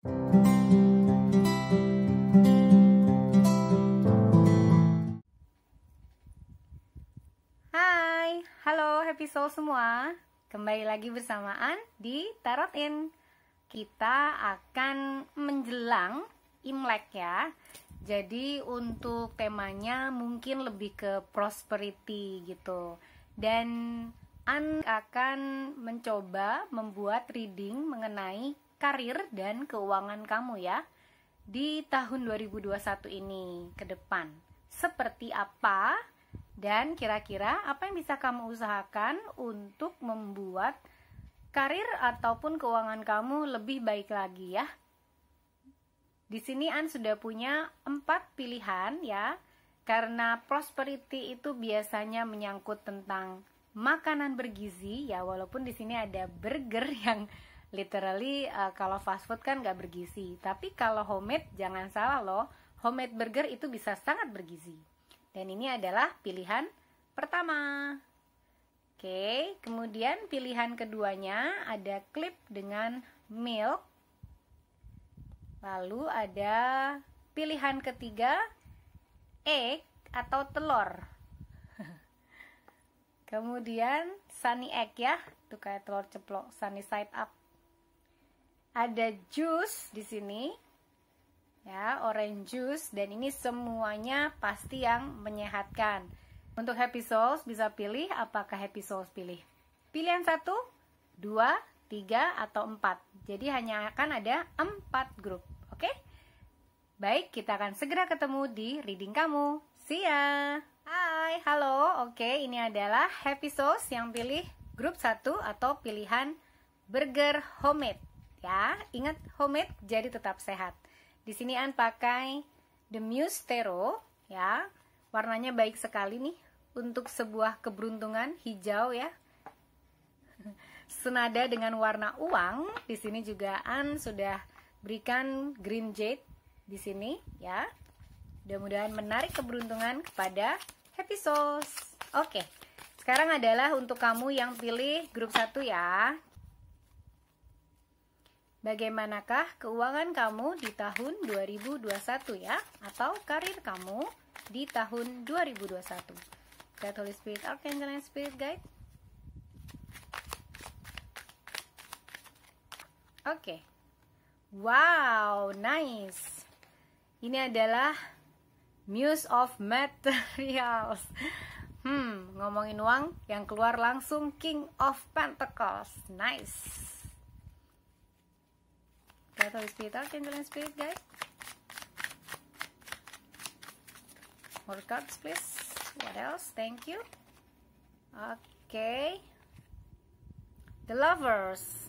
Hai, halo Happy Soul semua. Kembali lagi bersamaan di Tarot In. Kita akan menjelang Imlek ya. Jadi untuk temanya mungkin lebih ke prosperity gitu. Dan akan mencoba membuat reading mengenai karir dan keuangan kamu ya di tahun 2021 ini ke depan. Seperti apa dan kira-kira apa yang bisa kamu usahakan untuk membuat karir ataupun keuangan kamu lebih baik lagi ya. Di sini sudah punya 4 pilihan ya. Karena prosperity itu biasanya menyangkut tentang makanan bergizi ya, walaupun di sini ada burger yang literally kalau fast food kan gak bergizi. Tapi kalau homemade jangan salah loh, homemade burger itu bisa sangat bergizi. Dan ini adalah pilihan pertama. Oke, kemudian pilihan keduanya ada clip dengan milk. Lalu ada pilihan ketiga egg atau telur. Kemudian sunny egg ya, itu kayak telur ceplok, sunny side up. Ada jus di sini, ya, orange juice, dan ini semuanya pasti yang menyehatkan. Untuk Happy Souls bisa pilih apakah Happy Souls pilih pilihan 1, 2, 3, atau 4. Jadi hanya akan ada 4 grup. Oke? Baik, kita akan segera ketemu di reading kamu. See ya. Hai, halo. Oke, ini adalah Happy Souls yang pilih grup 1 atau pilihan burger homemade. Ya, ingat homemade jadi tetap sehat. Di sini pakai The Muse Tarot ya. Warnanya baik sekali nih untuk sebuah keberuntungan, hijau ya. Senada dengan warna uang, di sini juga sudah berikan green jade di sini ya. Mudah-mudahan menarik keberuntungan kepada Happy Souls. Oke. Sekarang adalah untuk kamu yang pilih grup 1 ya. Bagaimanakah keuangan kamu di tahun 2021 ya, atau karir kamu di tahun 2021? God, Holy Spirit, Archangel, and Spirit Guide. Oke. Wow, nice. Ini adalah Muse of Materials. Ngomongin uang, yang keluar langsung King of Pentacles. Nice. God, Holy Spirit, Archangel, and Spirit Guide. More cards please. What else? Thank you. Okay. The Lovers.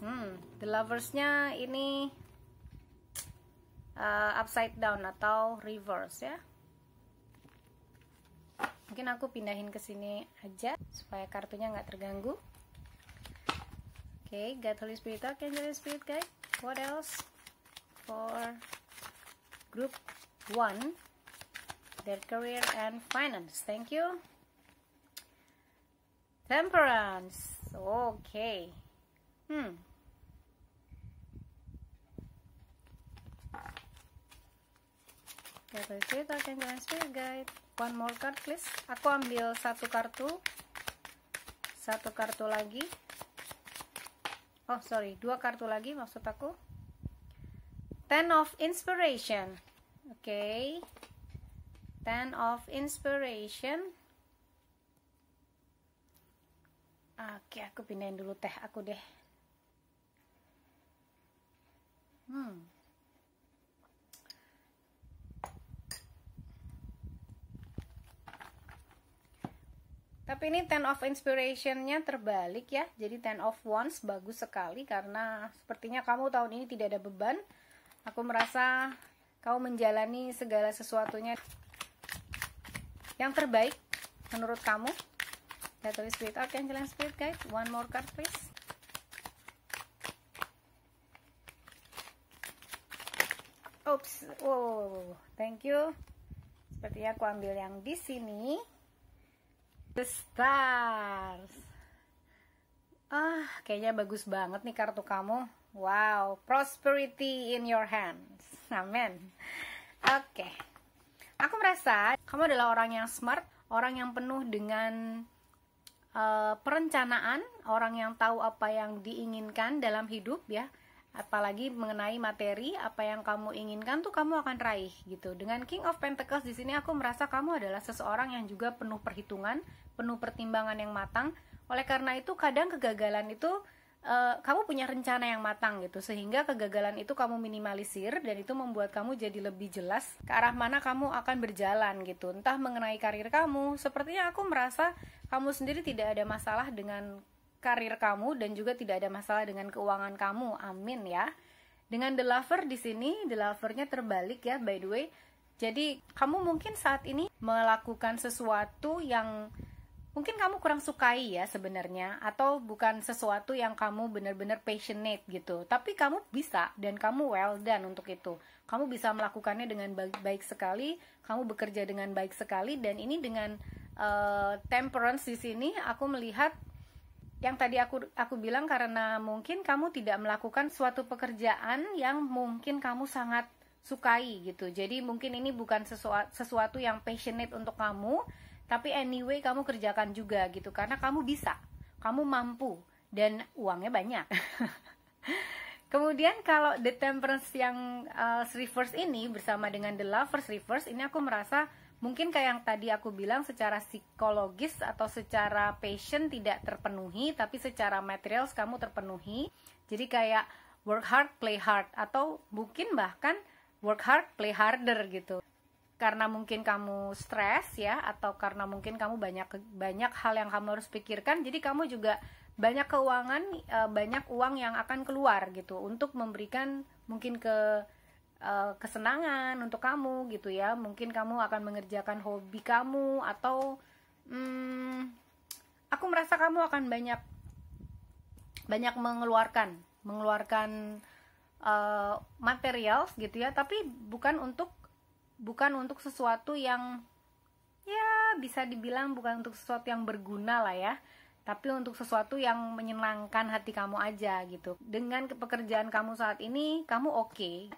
The Lovers-nya ini upside down atau reverse ya. Mungkin aku pindahin ke sini aja supaya kartunya nggak terganggu. Okay, God, Holy Spirit, Archangel, and Spirit Guide. What else? For group 1, their career and finance. Thank you. Temperance. Okay. Spirit, Archangel, and Spirit Guide. One more card please. Aku ambil satu kartu lagi. Oh sorry, 2 kartu lagi maksud aku. Ten of Inspiration. Oke. Ten of Inspiration. Oke, aku pindahin dulu teh aku deh. Tapi ini Ten of Inspiration-nya terbalik ya. Jadi Ten of Wands bagus sekali karena sepertinya kamu tahun ini tidak ada beban. Aku merasa kau menjalani segala sesuatunya yang terbaik menurut kamu. God, Holy Spirit, Archangel, and Spirit Guide. One more card please. Oops. Oh, thank you. Sepertinya aku ambil yang di sini. The Stars. Kayaknya bagus banget nih kartu kamu. Wow, prosperity in your hands. Amen. Oke. Aku merasa kamu adalah orang yang smart, orang yang penuh dengan perencanaan, orang yang tahu apa yang diinginkan dalam hidup ya. Apalagi mengenai materi, apa yang kamu inginkan tuh kamu akan raih gitu. Dengan King of Pentacles di sini aku merasa kamu adalah seseorang yang juga penuh perhitungan, penuh pertimbangan yang matang. Oleh karena itu kadang kegagalan itu kamu punya rencana yang matang gitu, sehingga kegagalan itu kamu minimalisir dan itu membuat kamu jadi lebih jelas ke arah mana kamu akan berjalan gitu. Entah mengenai karir kamu, sepertinya aku merasa kamu sendiri tidak ada masalah dengan karir kamu dan juga tidak ada masalah dengan keuangan kamu. Amin ya. Dengan The Lover di sini, The Lover-nya terbalik ya by the way. Jadi kamu mungkin saat ini melakukan sesuatu yang mungkin kamu kurang sukai ya sebenarnya, atau bukan sesuatu yang kamu benar-benar passionate gitu, tapi kamu bisa dan kamu well done untuk itu. Kamu bisa melakukannya dengan baik sekali, kamu bekerja dengan baik sekali, dan ini dengan temperance di sini aku melihat yang tadi aku bilang, karena mungkin kamu tidak melakukan suatu pekerjaan yang mungkin kamu sangat sukai gitu. Jadi mungkin ini bukan sesuatu yang passionate untuk kamu, tapi anyway kamu kerjakan juga gitu, karena kamu bisa, kamu mampu, dan uangnya banyak. Kemudian kalau The Temperance yang reverse ini bersama dengan The Lovers reverse, ini aku merasa mungkin kayak yang tadi aku bilang, secara psikologis atau secara passion tidak terpenuhi, tapi secara materials kamu terpenuhi. Jadi kayak work hard, play hard, atau mungkin bahkan work hard, play harder gitu. Karena mungkin kamu stres ya, atau karena mungkin kamu banyak hal yang kamu harus pikirkan, jadi kamu juga banyak keuangan, banyak uang yang akan keluar gitu untuk memberikan mungkin kesenangan untuk kamu gitu ya. Mungkin kamu akan mengerjakan hobi kamu, atau aku merasa kamu akan banyak mengeluarkan material gitu ya, tapi bukan untuk sesuatu yang ya bisa dibilang bukan untuk sesuatu yang berguna lah ya, tapi untuk sesuatu yang menyenangkan hati kamu aja gitu. Dengan pekerjaan kamu saat ini kamu oke.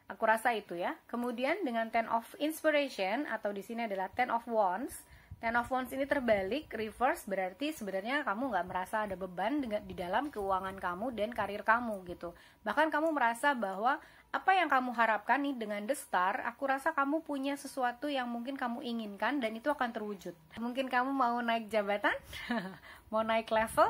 Aku rasa itu ya. Kemudian dengan Ten of Inspiration, atau di sini adalah Ten of Wands. Ten of Wands ini terbalik, reverse, berarti sebenarnya kamu nggak merasa ada beban di dalam keuangan kamu dan karir kamu gitu. Bahkan kamu merasa bahwa apa yang kamu harapkan nih dengan The Star, aku rasa kamu punya sesuatu yang mungkin kamu inginkan dan itu akan terwujud. Mungkin kamu mau naik jabatan, mau naik level,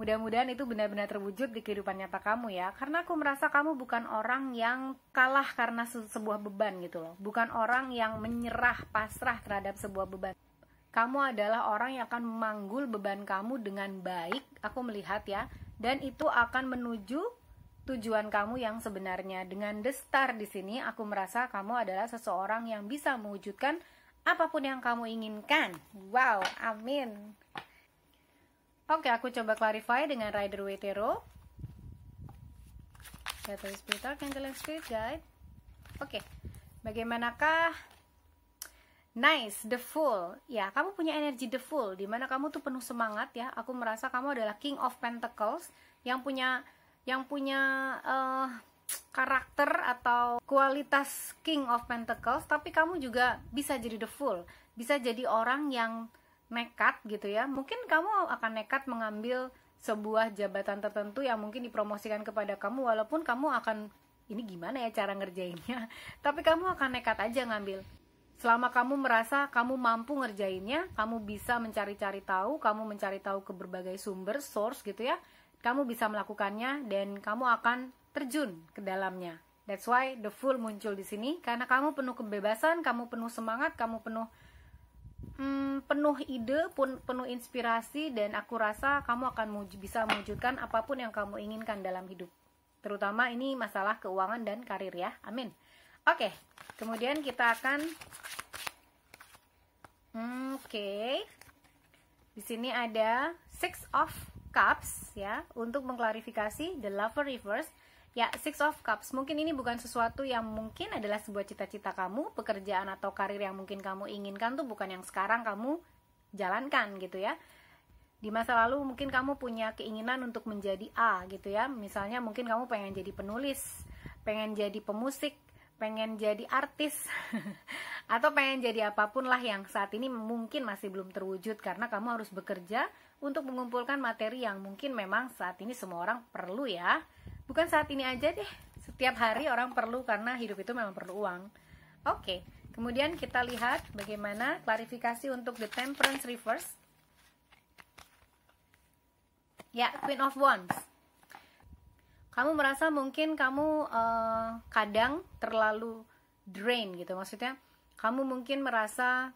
mudah-mudahan itu benar-benar terwujud di kehidupan nyata kamu ya. Karena aku merasa kamu bukan orang yang kalah karena sebuah beban gitu loh. Bukan orang yang menyerah, pasrah terhadap sebuah beban. Kamu adalah orang yang akan memanggul beban kamu dengan baik, aku melihat ya. Dan itu akan menuju tujuan kamu yang sebenarnya. Dengan The Star di sini, aku merasa kamu adalah seseorang yang bisa mewujudkan apapun yang kamu inginkan. Wow, amin. Oke, aku coba clarify dengan Rider Waite Tarot. Battery Spirit Archangel and Spirit Guide. Oke, bagaimanakah? Nice, the Fool. Ya, kamu punya energi the Fool, dimana kamu tuh penuh semangat ya. Aku merasa kamu adalah King of Pentacles yang punya karakter atau kualitas King of Pentacles, tapi kamu juga bisa jadi the Fool, bisa jadi orang yang nekat gitu ya. Mungkin kamu akan nekat mengambil sebuah jabatan tertentu yang mungkin dipromosikan kepada kamu, walaupun kamu akan, ini gimana ya cara ngerjainnya, tapi kamu akan nekat aja ngambil. Selama kamu merasa kamu mampu ngerjainnya, kamu bisa mencari-cari tahu, kamu mencari tahu ke berbagai sumber, source gitu ya, kamu bisa melakukannya dan kamu akan terjun ke dalamnya. That's why the Fool muncul di sini, karena kamu penuh kebebasan, kamu penuh semangat, kamu penuh ide, penuh inspirasi, dan aku rasa kamu akan bisa mewujudkan apapun yang kamu inginkan dalam hidup. Terutama ini masalah keuangan dan karir ya. Amin. Oke, kemudian kita akan di sini ada Six of Cups ya, untuk mengklarifikasi The Lover Reverse. Ya, Six of Cups, mungkin ini bukan sesuatu yang mungkin adalah sebuah cita-cita kamu, pekerjaan atau karir yang mungkin kamu inginkan tuh bukan yang sekarang kamu jalankan gitu ya. Di masa lalu mungkin kamu punya keinginan untuk menjadi A gitu ya. Misalnya mungkin kamu pengen jadi penulis, pengen jadi pemusik, pengen jadi artis atau pengen jadi apapun lah yang saat ini mungkin masih belum terwujud, karena kamu harus bekerja untuk mengumpulkan materi yang mungkin memang saat ini semua orang perlu ya. Bukan saat ini aja deh, setiap hari orang perlu, karena hidup itu memang perlu uang. Oke, kemudian kita lihat bagaimana klarifikasi untuk the Temperance reverse. Ya, Queen of Wands. Kamu merasa mungkin kamu kadang terlalu drain gitu. Maksudnya, kamu mungkin merasa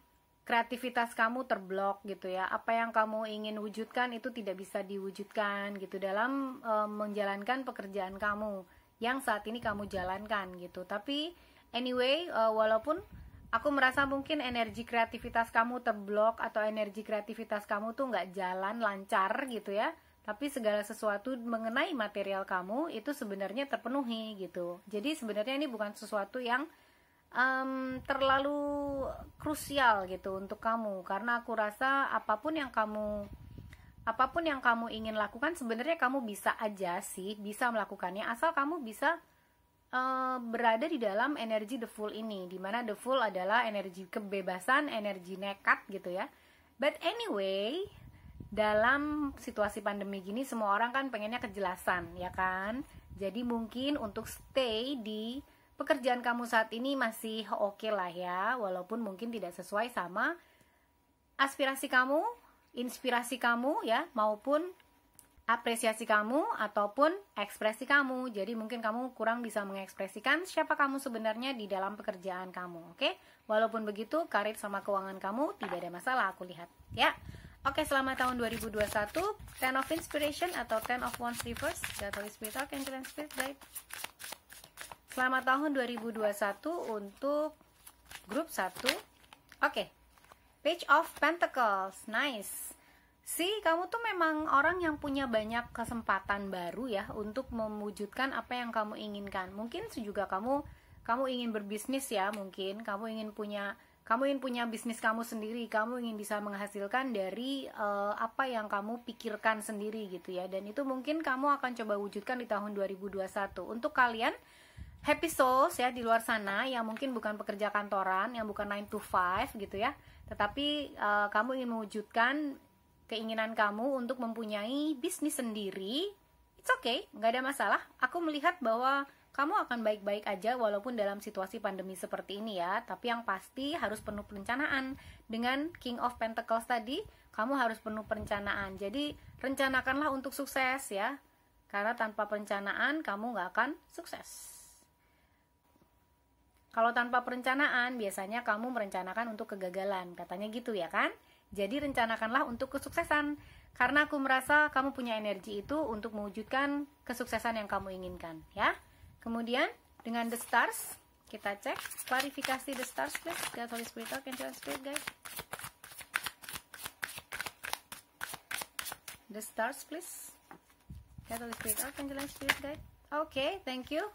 kreativitas kamu terblok gitu ya. Apa yang kamu ingin wujudkan itu tidak bisa diwujudkan gitu dalam menjalankan pekerjaan kamu yang saat ini kamu jalankan gitu. Tapi anyway, walaupun aku merasa mungkin energi kreativitas kamu terblok atau energi kreativitas kamu tuh nggak jalan lancar gitu ya, tapi segala sesuatu mengenai material kamu itu sebenarnya terpenuhi gitu. Jadi sebenarnya ini bukan sesuatu yang terlalu krusial gitu untuk kamu, karena aku rasa apapun yang kamu ingin lakukan sebenarnya kamu bisa aja sih, bisa melakukannya, asal kamu bisa berada di dalam energi the Fool ini, dimana the Fool adalah energi kebebasan, energi nekat gitu ya. But anyway, dalam situasi pandemi gini semua orang kan pengennya kejelasan ya kan. Jadi mungkin untuk stay di pekerjaan kamu saat ini masih oke lah ya, walaupun mungkin tidak sesuai sama aspirasi kamu, inspirasi kamu ya, maupun apresiasi kamu ataupun ekspresi kamu. Jadi mungkin kamu kurang bisa mengekspresikan siapa kamu sebenarnya di dalam pekerjaan kamu. Oke, walaupun begitu karir sama keuangan kamu tidak ada masalah, aku lihat ya. Oke, selamat tahun 2021. Ten of Inspiration atau Ten of Wands reverse, God, Holy Spirit, Archangel, and Spirit Guide. Selamat tahun 2021 untuk grup 1. Oke, Page of Pentacles, nice. Kamu tuh memang orang yang punya banyak kesempatan baru ya untuk mewujudkan apa yang kamu inginkan. Mungkin juga kamu ingin berbisnis ya, mungkin kamu ingin punya bisnis kamu sendiri, kamu ingin bisa menghasilkan dari apa yang kamu pikirkan sendiri gitu ya. Dan itu mungkin kamu akan coba wujudkan di tahun 2021. Untuk kalian happy souls ya di luar sana yang mungkin bukan pekerja kantoran, yang bukan 9 to 5 gitu ya, tetapi kamu ingin mewujudkan keinginan kamu untuk mempunyai bisnis sendiri, it's okay, nggak ada masalah. Aku melihat bahwa kamu akan baik-baik aja walaupun dalam situasi pandemi seperti ini ya. Tapi yang pasti harus penuh perencanaan. Dengan King of Pentacles tadi, kamu harus penuh perencanaan. Jadi rencanakanlah untuk sukses ya, karena tanpa perencanaan kamu nggak akan sukses. Kalau tanpa perencanaan biasanya kamu merencanakan untuk kegagalan, katanya gitu ya kan. Jadi rencanakanlah untuk kesuksesan, karena aku merasa kamu punya energi itu untuk mewujudkan kesuksesan yang kamu inginkan ya. Kemudian dengan the stars, kita cek klarifikasi the stars please. God, Holy Spirit, Archangel, and Spirit Guide. The stars please. God, Holy Spirit, Archangel, and Spirit Guide. Oke, thank you.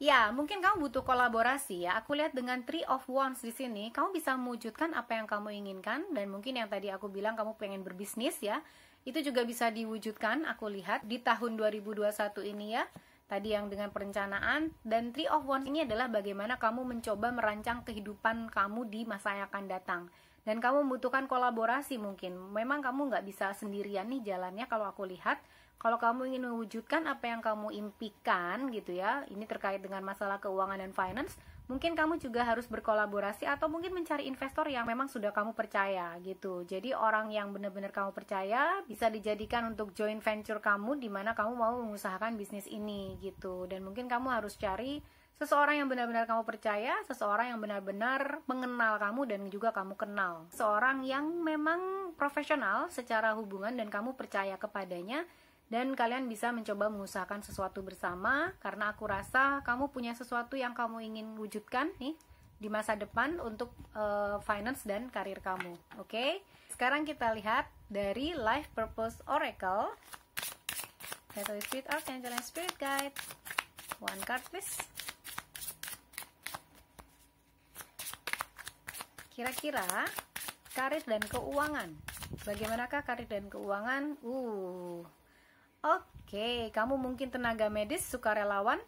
Ya, mungkin kamu butuh kolaborasi ya. Aku lihat dengan Three of Wands di sini, kamu bisa mewujudkan apa yang kamu inginkan. Dan mungkin yang tadi aku bilang kamu pengen berbisnis ya, itu juga bisa diwujudkan. Aku lihat di tahun 2021 ini ya. Tadi yang dengan perencanaan, dan Three of Wands ini adalah bagaimana kamu mencoba merancang kehidupan kamu di masa yang akan datang. Dan kamu membutuhkan kolaborasi mungkin. Memang kamu nggak bisa sendirian nih jalannya kalau aku lihat. Kalau kamu ingin mewujudkan apa yang kamu impikan gitu ya, ini terkait dengan masalah keuangan dan finance, mungkin kamu juga harus berkolaborasi atau mungkin mencari investor yang memang sudah kamu percaya gitu. Jadi orang yang benar-benar kamu percaya bisa dijadikan untuk joint venture kamu, di mana kamu mau mengusahakan bisnis ini gitu. Dan mungkin kamu harus cari seseorang yang benar-benar kamu percaya, seseorang yang benar-benar mengenal kamu dan juga kamu kenal. Seorang yang memang profesional secara hubungan dan kamu percaya kepadanya, dan kalian bisa mencoba mengusahakan sesuatu bersama, karena aku rasa kamu punya sesuatu yang kamu ingin wujudkan nih di masa depan untuk finance dan karir kamu. Oke, sekarang kita lihat dari Life Purpose Oracle. Holy Spirit, Archangel, and Spirit Guide. One card please. Kira-kira karir dan keuangan Bagaimanakah karir dan keuangan? Oke, kamu mungkin tenaga medis, sukarelawan,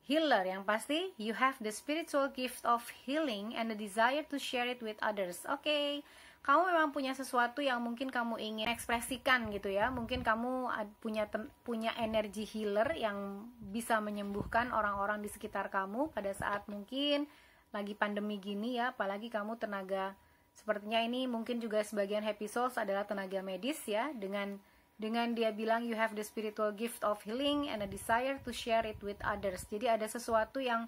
healer. Yang pasti, you have the spiritual gift of healing and the desire to share it with others. Oke, kamu memang punya sesuatu yang mungkin kamu ingin ekspresikan gitu ya. Mungkin kamu punya energi healer yang bisa menyembuhkan orang-orang di sekitar kamu pada saat mungkin lagi pandemi gini ya. Apalagi kamu tenaga, sepertinya ini mungkin juga sebagian happy souls adalah tenaga medis ya. Dengan dia bilang you have the spiritual gift of healing and a desire to share it with others. Jadi ada sesuatu yang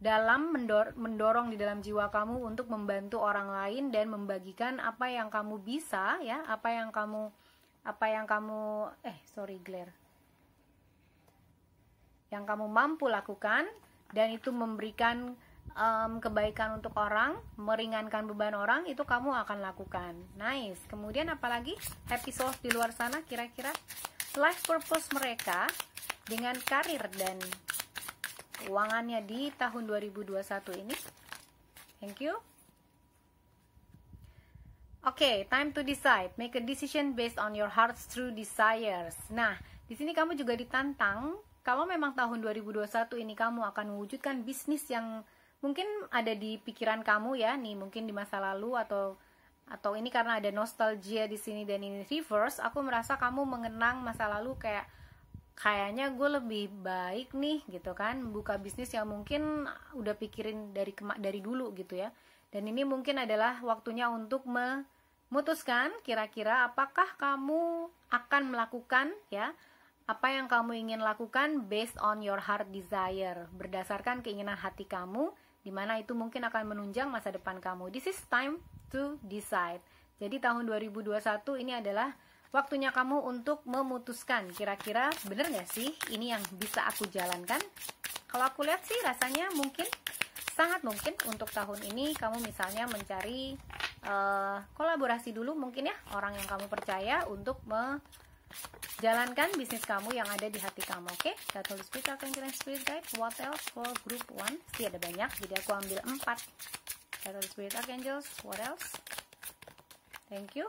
dalam mendorong di dalam jiwa kamu untuk membantu orang lain dan membagikan apa yang kamu bisa ya, apa yang kamu yang kamu mampu lakukan, dan itu memberikan kebaikan untuk orang, meringankan beban orang, itu kamu akan lakukan. Nice. Kemudian apalagi happy souls di luar sana kira-kira life purpose mereka dengan karir dan keuangannya di tahun 2021 ini. Thank you. Oke, time to decide. Make a decision based on your heart's true desires. Nah, di sini kamu juga ditantang. Kalau memang tahun 2021 ini kamu akan mewujudkan bisnis yang mungkin ada di pikiran kamu ya, nih mungkin di masa lalu atau ini karena ada nostalgia di sini dan ini reverse. Aku merasa kamu mengenang masa lalu kayaknya gue lebih baik nih gitu kan, buka bisnis yang mungkin udah pikirin dari dulu gitu ya. Dan ini mungkin adalah waktunya untuk memutuskan kira-kira apakah kamu akan melakukan ya apa yang kamu ingin lakukan based on your heart desire, berdasarkan keinginan hati kamu, dimana itu mungkin akan menunjang masa depan kamu. This is time to decide. Jadi tahun 2021 ini adalah waktunya kamu untuk memutuskan kira-kira bener gak sih ini yang bisa aku jalankan. Kalau aku lihat sih rasanya mungkin, sangat mungkin untuk tahun ini kamu misalnya mencari kolaborasi dulu mungkin ya, orang yang kamu percaya untuk menjalankan bisnis kamu yang ada di hati kamu. Oke, God, Holy Spirit, Archangel, and Spirit Guide. What else for group 1? Sih ada banyak, jadi aku ambil 4. God, Holy Spirit, Archangels. What else? Thank you.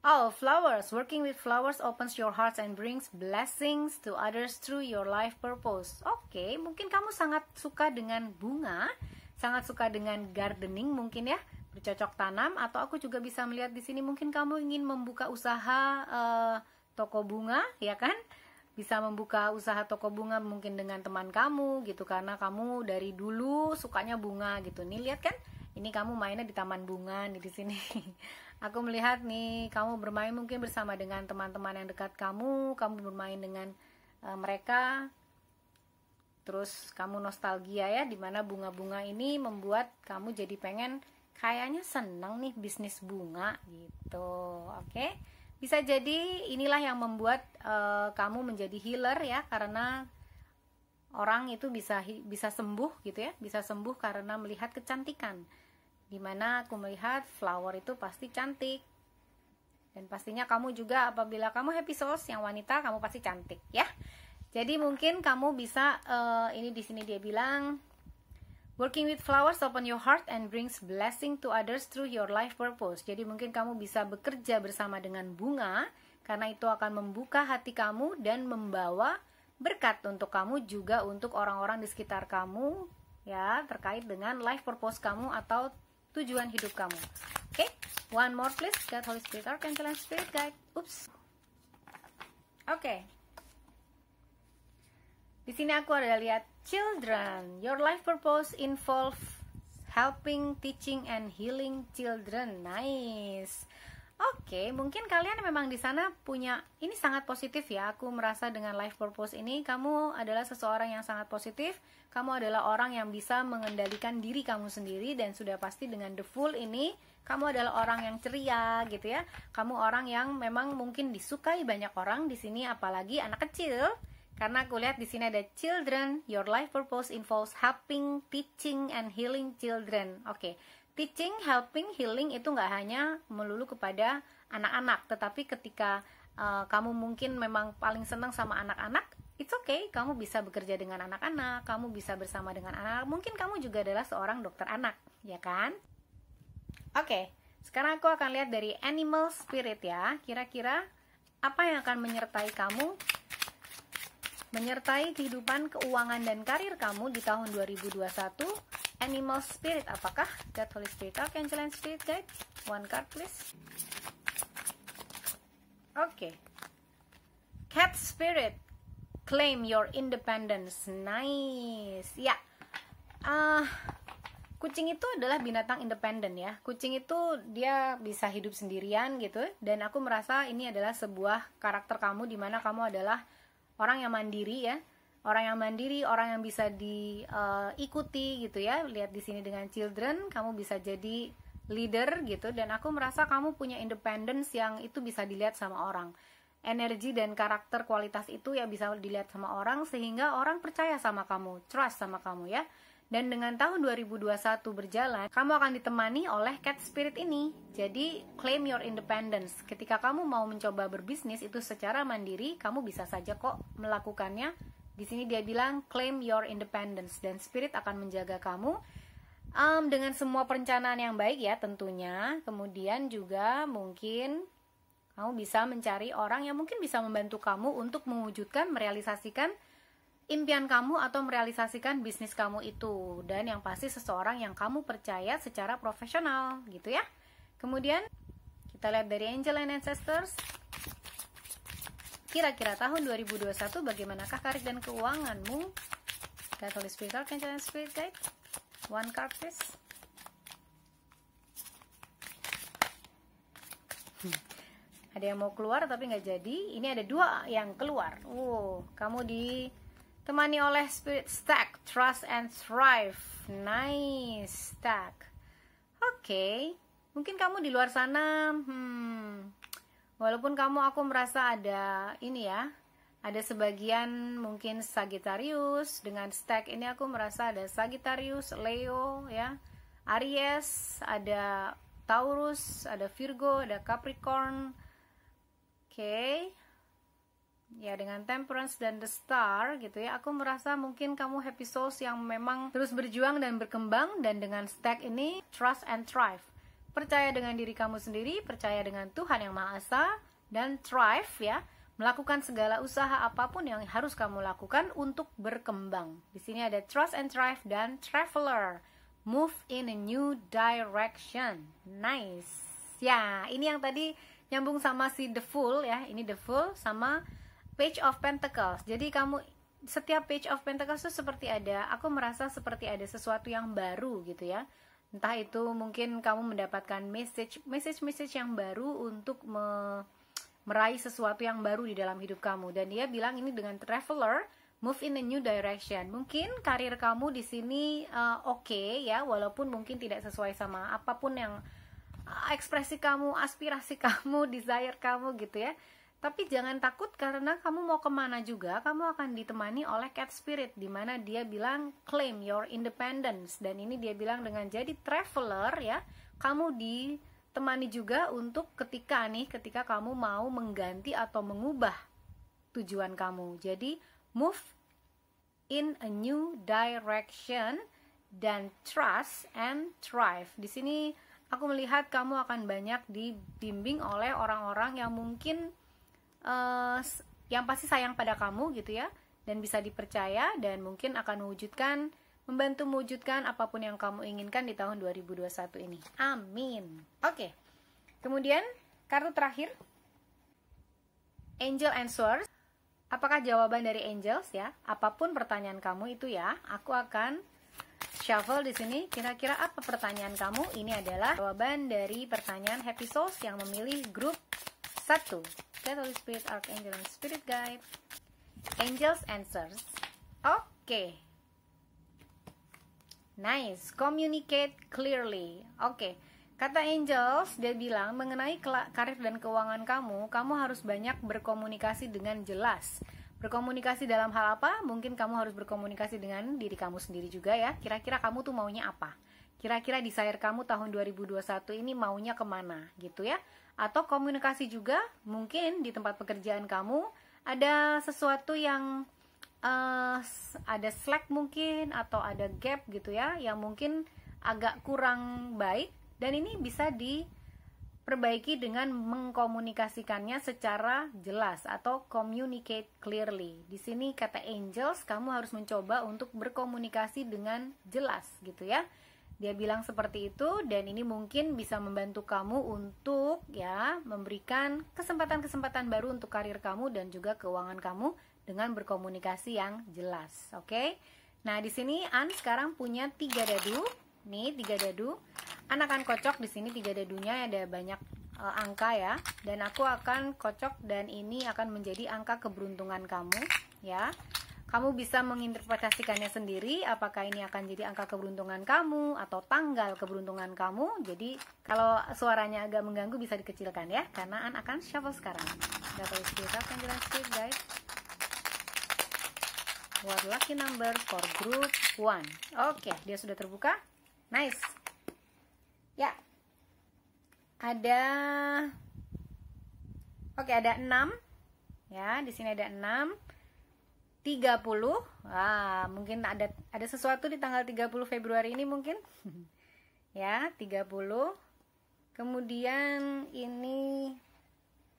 Oh, flowers. Working with flowers opens your hearts and brings blessings to others through your life purpose. Oke, mungkin kamu sangat suka dengan bunga, sangat suka dengan gardening mungkin ya, bercocok tanam, atau aku juga bisa melihat di sini mungkin kamu ingin membuka usaha toko bunga, ya kan? Bisa membuka usaha toko bunga mungkin dengan teman kamu gitu, karena kamu dari dulu sukanya bunga gitu. Nih lihat kan? Ini kamu mainnya di taman bunga nih di sini. Aku melihat nih kamu bermain mungkin bersama dengan teman-teman yang dekat kamu bermain dengan mereka. Terus kamu nostalgia ya, dimana bunga-bunga ini membuat kamu jadi pengen kayaknya seneng nih bisnis bunga gitu. Oke, bisa jadi inilah yang membuat kamu menjadi healer ya, karena orang itu bisa sembuh gitu ya, bisa sembuh karena melihat kecantikan. Dimana aku melihat flower itu pasti cantik, dan pastinya kamu juga apabila kamu happy souls yang wanita, kamu pasti cantik ya. Jadi mungkin kamu bisa ini di sini dia bilang working with flowers open your heart and brings blessing to others through your life purpose. Jadi mungkin kamu bisa bekerja bersama dengan bunga, karena itu akan membuka hati kamu dan membawa berkat untuk kamu, juga untuk orang-orang di sekitar kamu ya, terkait dengan life purpose kamu atau tujuan hidup kamu. Oke, one more please. God, Holy Spirit, Archangel, and Spirit Guide. Oops. Oke. Di sini aku ada lihat children. Your life purpose involve helping, teaching, and healing children. Nice. Oke, mungkin kalian memang di sana punya, ini sangat positif ya. Aku merasa dengan life purpose ini kamu adalah seseorang yang sangat positif. Kamu adalah orang yang bisa mengendalikan diri kamu sendiri, dan sudah pasti dengan the full ini kamu adalah orang yang ceria gitu ya. Kamu orang yang memang mungkin disukai banyak orang di sini, apalagi anak kecil. Karena aku lihat di sini ada children. Your life purpose involves helping, teaching, and healing children. Oke. Teaching, helping, healing itu nggak hanya melulu kepada anak-anak, tetapi ketika kamu mungkin memang paling senang sama anak-anak, it's okay, kamu bisa bekerja dengan anak-anak, kamu bisa bersama dengan anak, mungkin kamu juga adalah seorang dokter anak, ya kan? Oke, Sekarang aku akan lihat dari animal spirit ya. Kira-kira apa yang akan menyertai kamu, menyertai kehidupan, keuangan, dan karir kamu di tahun 2021. Animal spirit, apakah? God, Holy Spirit, Archangel, and Spirit Guide. One card please. Oke. Cat spirit, claim your independence. Nice. Ya. Kucing itu adalah binatang independen ya. Kucing itu dia bisa hidup sendirian gitu. Dan aku merasa ini adalah sebuah karakter kamu, di mana kamu adalah orang yang mandiri ya. Orang yang mandiri, orang yang bisa diikuti gitu ya. Lihat di sini dengan children, kamu bisa jadi leader gitu. Dan aku merasa kamu punya independence yang itu bisa dilihat sama orang. Energi dan karakter kualitas itu ya bisa dilihat sama orang, sehingga orang percaya sama kamu, trust sama kamu ya. Dan dengan tahun 2021 berjalan, kamu akan ditemani oleh cat spirit ini. Jadi, claim your independence. Ketika kamu mau mencoba berbisnis itu secara mandiri, kamu bisa saja kok melakukannya. Di sini dia bilang claim your independence, dan spirit akan menjaga kamu dengan semua perencanaan yang baik ya tentunya. Kemudian juga mungkin kamu bisa mencari orang yang mungkin bisa membantu kamu untuk mewujudkan, merealisasikan impian kamu atau merealisasikan bisnis kamu itu. Dan yang pasti seseorang yang kamu percaya secara profesional gitu ya. Kemudian kita lihat dari angel and ancestors. Kira-kira tahun 2021 bagaimanakah karir dan keuanganmu? God, Holy Spirit, Archangel, and Spirit Guide. One card please. Ada yang mau keluar tapi nggak jadi. Ini ada dua yang keluar. Kamu ditemani oleh Spirit Stack, Trust and Thrive. Nice Stack. Oke. Mungkin kamu di luar sana, walaupun aku merasa ada ini ya, ada sebagian mungkin Sagittarius. Dengan Stack ini aku merasa ada Sagittarius, Leo ya, Aries, ada Taurus, ada Virgo, ada Capricorn. Oke. Ya, dengan Temperance dan The Star gitu ya, aku merasa mungkin kamu happy souls yang memang terus berjuang dan berkembang. Dan dengan Stack ini, Trust and Thrive, percaya dengan diri kamu sendiri, percaya dengan Tuhan Yang Maha Esa, dan Thrive ya, melakukan segala usaha apapun yang harus kamu lakukan untuk berkembang. Di sini ada Trust and Thrive dan Traveler, move in a new direction. Nice. Ya, ini yang tadi nyambung sama si The Fool ya. Ini The Fool sama Page of Pentacles. Jadi kamu setiap Page of Pentacles itu seperti aku merasa seperti ada sesuatu yang baru gitu ya. Entah itu mungkin kamu mendapatkan message yang baru untuk meraih sesuatu yang baru di dalam hidup kamu. Dan dia bilang ini dengan Traveler, move in a new direction. Mungkin karir kamu di sini oke ya, walaupun mungkin tidak sesuai sama apapun yang ekspresi kamu, aspirasi kamu, desire kamu gitu ya. Tapi jangan takut, karena kamu mau kemana juga, kamu akan ditemani oleh cat spirit, dimana dia bilang claim your independence. Dan ini dia bilang dengan jadi traveler ya, kamu ditemani juga untuk ketika kamu mau mengganti atau mengubah tujuan kamu. Jadi move in a new direction dan trust and thrive. Di sini aku melihat kamu akan banyak dibimbing oleh orang-orang yang mungkin yang pasti sayang pada kamu gitu ya, dan bisa dipercaya, dan mungkin akan membantu mewujudkan apapun yang kamu inginkan di tahun 2021 ini. Amin. Oke. Kemudian kartu terakhir, Angel and Swords. Apakah jawaban dari angels ya? Apapun pertanyaan kamu itu ya, aku akan shuffle di sini. Kira-kira apa pertanyaan kamu? Ini adalah jawaban dari pertanyaan Happy Souls yang memilih grup 1. God, Holy Spirit, Archangel, and Spirit Guide. Angels Answers. Oke. Nice. Communicate clearly. Oke. Kata angels, dia bilang mengenai karir dan keuangan kamu harus banyak berkomunikasi dengan jelas. Berkomunikasi dalam hal apa? Mungkin kamu harus berkomunikasi dengan diri kamu sendiri juga ya. Kira-kira kamu tuh maunya apa? Kira-kira desire kamu tahun 2021 ini maunya kemana gitu ya. Atau komunikasi juga, mungkin di tempat pekerjaan kamu ada sesuatu yang ada slack mungkin, atau ada gap gitu ya, yang mungkin agak kurang baik. Dan ini bisa perbaiki dengan mengkomunikasikannya secara jelas atau communicate clearly. Di sini kata angels, kamu harus mencoba untuk berkomunikasi dengan jelas gitu ya. Dia bilang seperti itu, dan ini mungkin bisa membantu kamu untuk ya memberikan kesempatan-kesempatan baru untuk karir kamu dan juga keuangan kamu dengan berkomunikasi yang jelas. Oke. Nah, di sini An sekarang punya 3 dadu. Nih 3 dadu. An akan kocok di sini 3 dadunya, ada banyak angka ya, dan aku akan kocok dan ini akan menjadi angka keberuntungan kamu ya. Kamu bisa menginterpretasikannya sendiri, apakah ini akan jadi angka keberuntungan kamu atau tanggal keberuntungan kamu. Jadi kalau suaranya agak mengganggu bisa dikecilkan ya, karena An akan shuffle sekarang. Akan jelas guys. What lucky number for group 1? Oke, dia sudah terbuka. Nice. Ya, ada 6 ya, di sini ada 6, 30. Mungkin ada sesuatu di tanggal 30 Februari ini mungkin. Ya, 30. Kemudian ini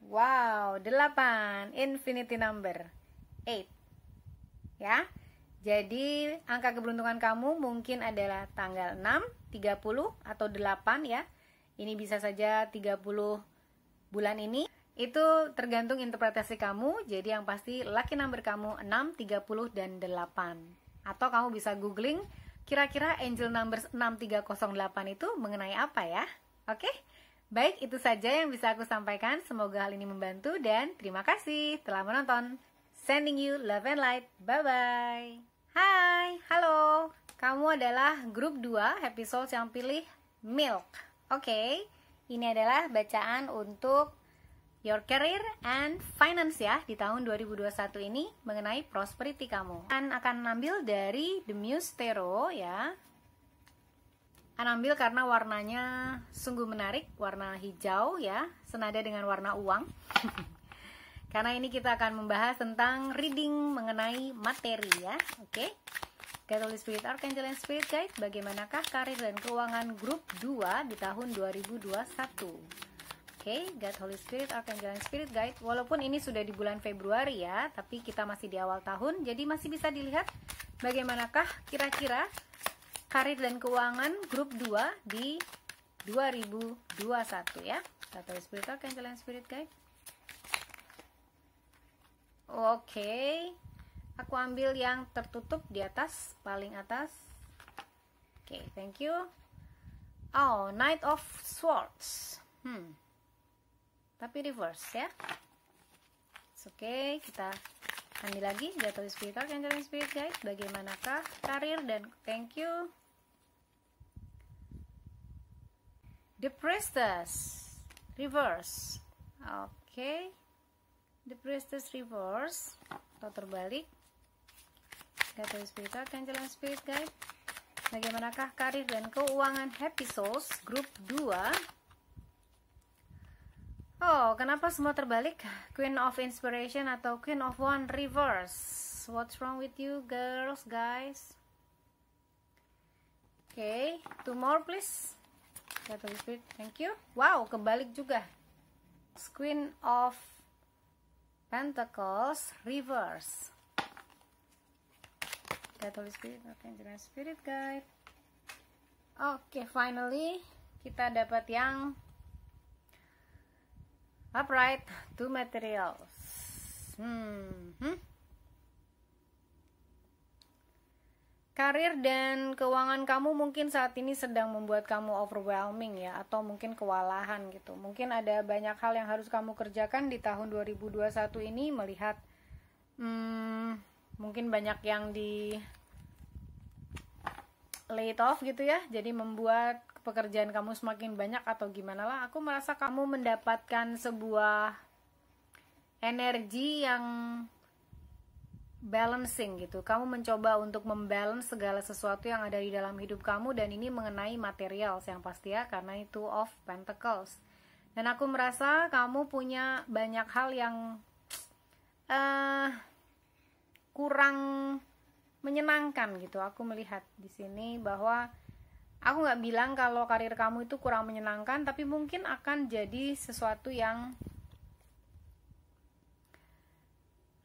8, infinity number 8. Ya. Jadi angka keberuntungan kamu mungkin adalah tanggal 6, 30 atau 8 ya. Ini bisa saja 30 bulan ini. Itu tergantung interpretasi kamu. Jadi yang pasti lucky number kamu 6, 30 dan 8. Atau kamu bisa googling kira-kira angel numbers 6308 itu mengenai apa ya. Oke? Baik, itu saja yang bisa aku sampaikan. Semoga hal ini membantu dan terima kasih telah menonton. Sending you love and light. Bye-bye. Hai, halo. Kamu adalah grup 2 Happy Souls yang pilih Milk. Oke, ini adalah bacaan untuk your career and finance ya di tahun 2021 ini mengenai prosperity kamu. Akan ambil dari The Muse Tarot ya. Ambil karena warnanya sungguh menarik, warna hijau ya, senada dengan warna uang. Karena ini kita akan membahas tentang reading mengenai materi ya. Oke. God, Holy Spirit, Archangel, and Spirit Guide, bagaimanakah karir dan keuangan grup 2 di tahun 2021? Oke, God, Holy Spirit, Archangel, and Spirit Guide. Walaupun ini sudah di bulan Februari ya, tapi kita masih di awal tahun, jadi masih bisa dilihat bagaimanakah kira-kira karir dan keuangan grup 2 di 2021 ya. God, Holy Spirit, Archangel, and Spirit Guide. Oke, aku ambil yang tertutup di atas, paling atas. Oke, thank you. Oh, Knight of Swords. Tapi reverse ya. Oke, kita ambil lagi. Jatuh Spirit, Archangel, and Spirit Guide. Bagaimanakah karir dan thank you. The Priestess reverse. Oke. The Priestess reverse atau terbalik. Jatuh Spirit, Archangel, and Spirit Guide. Bagaimanakah karir dan keuangan Happy Souls grup 2? Oh, kenapa semua terbalik? Queen of Inspiration atau Queen of One reverse. What's wrong with you girls, guys? Okay, 2 more please. Jatuh Spirit, thank you. Wow, kebalik juga. Queen of Pentacles reverse. Jatuh Spirit, Archangel, and Spirit Guide. Oke, finally kita dapat yang upright, 2 materials. Karir dan keuangan kamu mungkin saat ini sedang membuat kamu overwhelming ya, atau mungkin kewalahan gitu. Mungkin ada banyak hal yang harus kamu kerjakan di tahun 2021 ini, melihat mungkin banyak yang di laid off gitu ya, jadi membuat pekerjaan kamu semakin banyak atau gimana lah. Aku merasa kamu mendapatkan sebuah energi yang balancing gitu. Kamu mencoba untuk membalance segala sesuatu yang ada di dalam hidup kamu, dan ini mengenai material yang pasti ya, karena itu of Pentacles. Dan aku merasa kamu punya banyak hal yang kurang menyenangkan gitu. Aku melihat di sini bahwa Aku nggak bilang kalau karir kamu itu kurang menyenangkan, tapi mungkin akan jadi sesuatu yang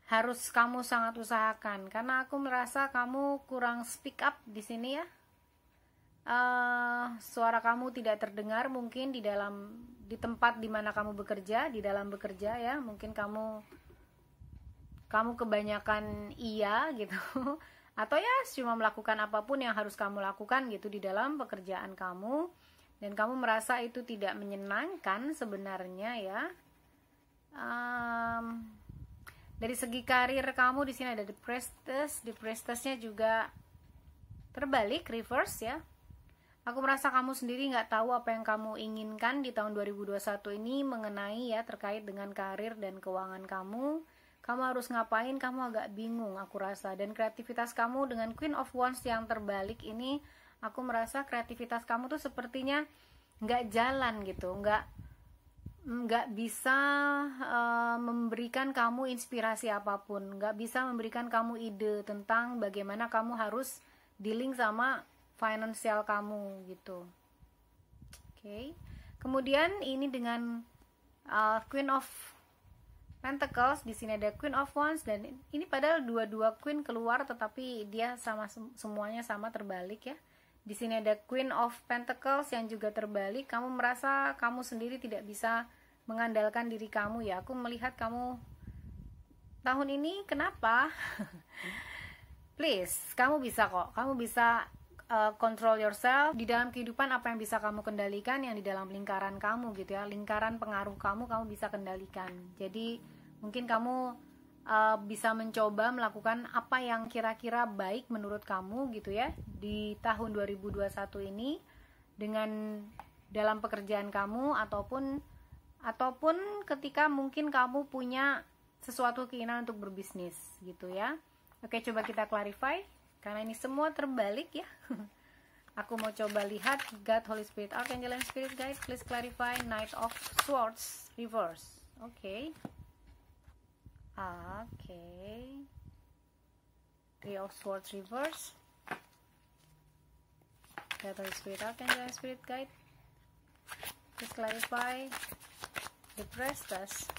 harus kamu sangat usahakan, karena aku merasa kamu kurang speak up di sini ya. Suara kamu tidak terdengar mungkin di tempat dimana kamu bekerja, di dalam bekerja ya. Mungkin kamu kebanyakan iya gitu atau ya cuma melakukan apapun yang harus kamu lakukan gitu di dalam pekerjaan kamu, dan kamu merasa itu tidak menyenangkan sebenarnya ya. Dari segi karir kamu di sini ada the Priestess-nya juga terbalik, reverse ya. Aku merasa kamu sendiri nggak tahu apa yang kamu inginkan di tahun 2021 ini mengenai ya terkait dengan karir dan keuangan kamu. Kamu harus ngapain, kamu agak bingung aku rasa. Dan kreativitas kamu dengan Queen of Wands yang terbalik ini, aku merasa kreativitas kamu tuh sepertinya nggak jalan gitu, nggak bisa memberikan kamu inspirasi apapun, nggak bisa memberikan kamu ide tentang bagaimana kamu harus dealing sama finansial kamu gitu. Oke. Kemudian ini dengan Queen of Pentacles, di sini ada Queen of Wands, dan ini padahal dua-dua Queen keluar tetapi dia sama semuanya sama terbalik ya. Di sini ada Queen of Pentacles yang juga terbalik. Kamu merasa kamu sendiri tidak bisa mengandalkan diri kamu ya. Aku melihat kamu tahun ini kenapa? Please, kamu bisa kok. Kamu bisa control yourself di dalam kehidupan. Apa yang bisa kamu kendalikan yang di dalam lingkaran kamu gitu ya, lingkaran pengaruh kamu bisa kendalikan. Jadi mungkin kamu bisa mencoba melakukan apa yang kira-kira baik menurut kamu gitu ya di tahun 2021 ini, dengan dalam pekerjaan kamu ataupun ketika mungkin kamu punya sesuatu keinginan untuk berbisnis gitu ya. Oke, coba kita clarify karena ini semua terbalik ya. Aku mau coba lihat God, Holy Spirit, Archangel, and Spirit Guide, please clarify. Knight of Swords reverse. Oke. Three of Swords reverse. God, Holy Spirit, Archangel, and Spirit Guide, please clarify. The Priestess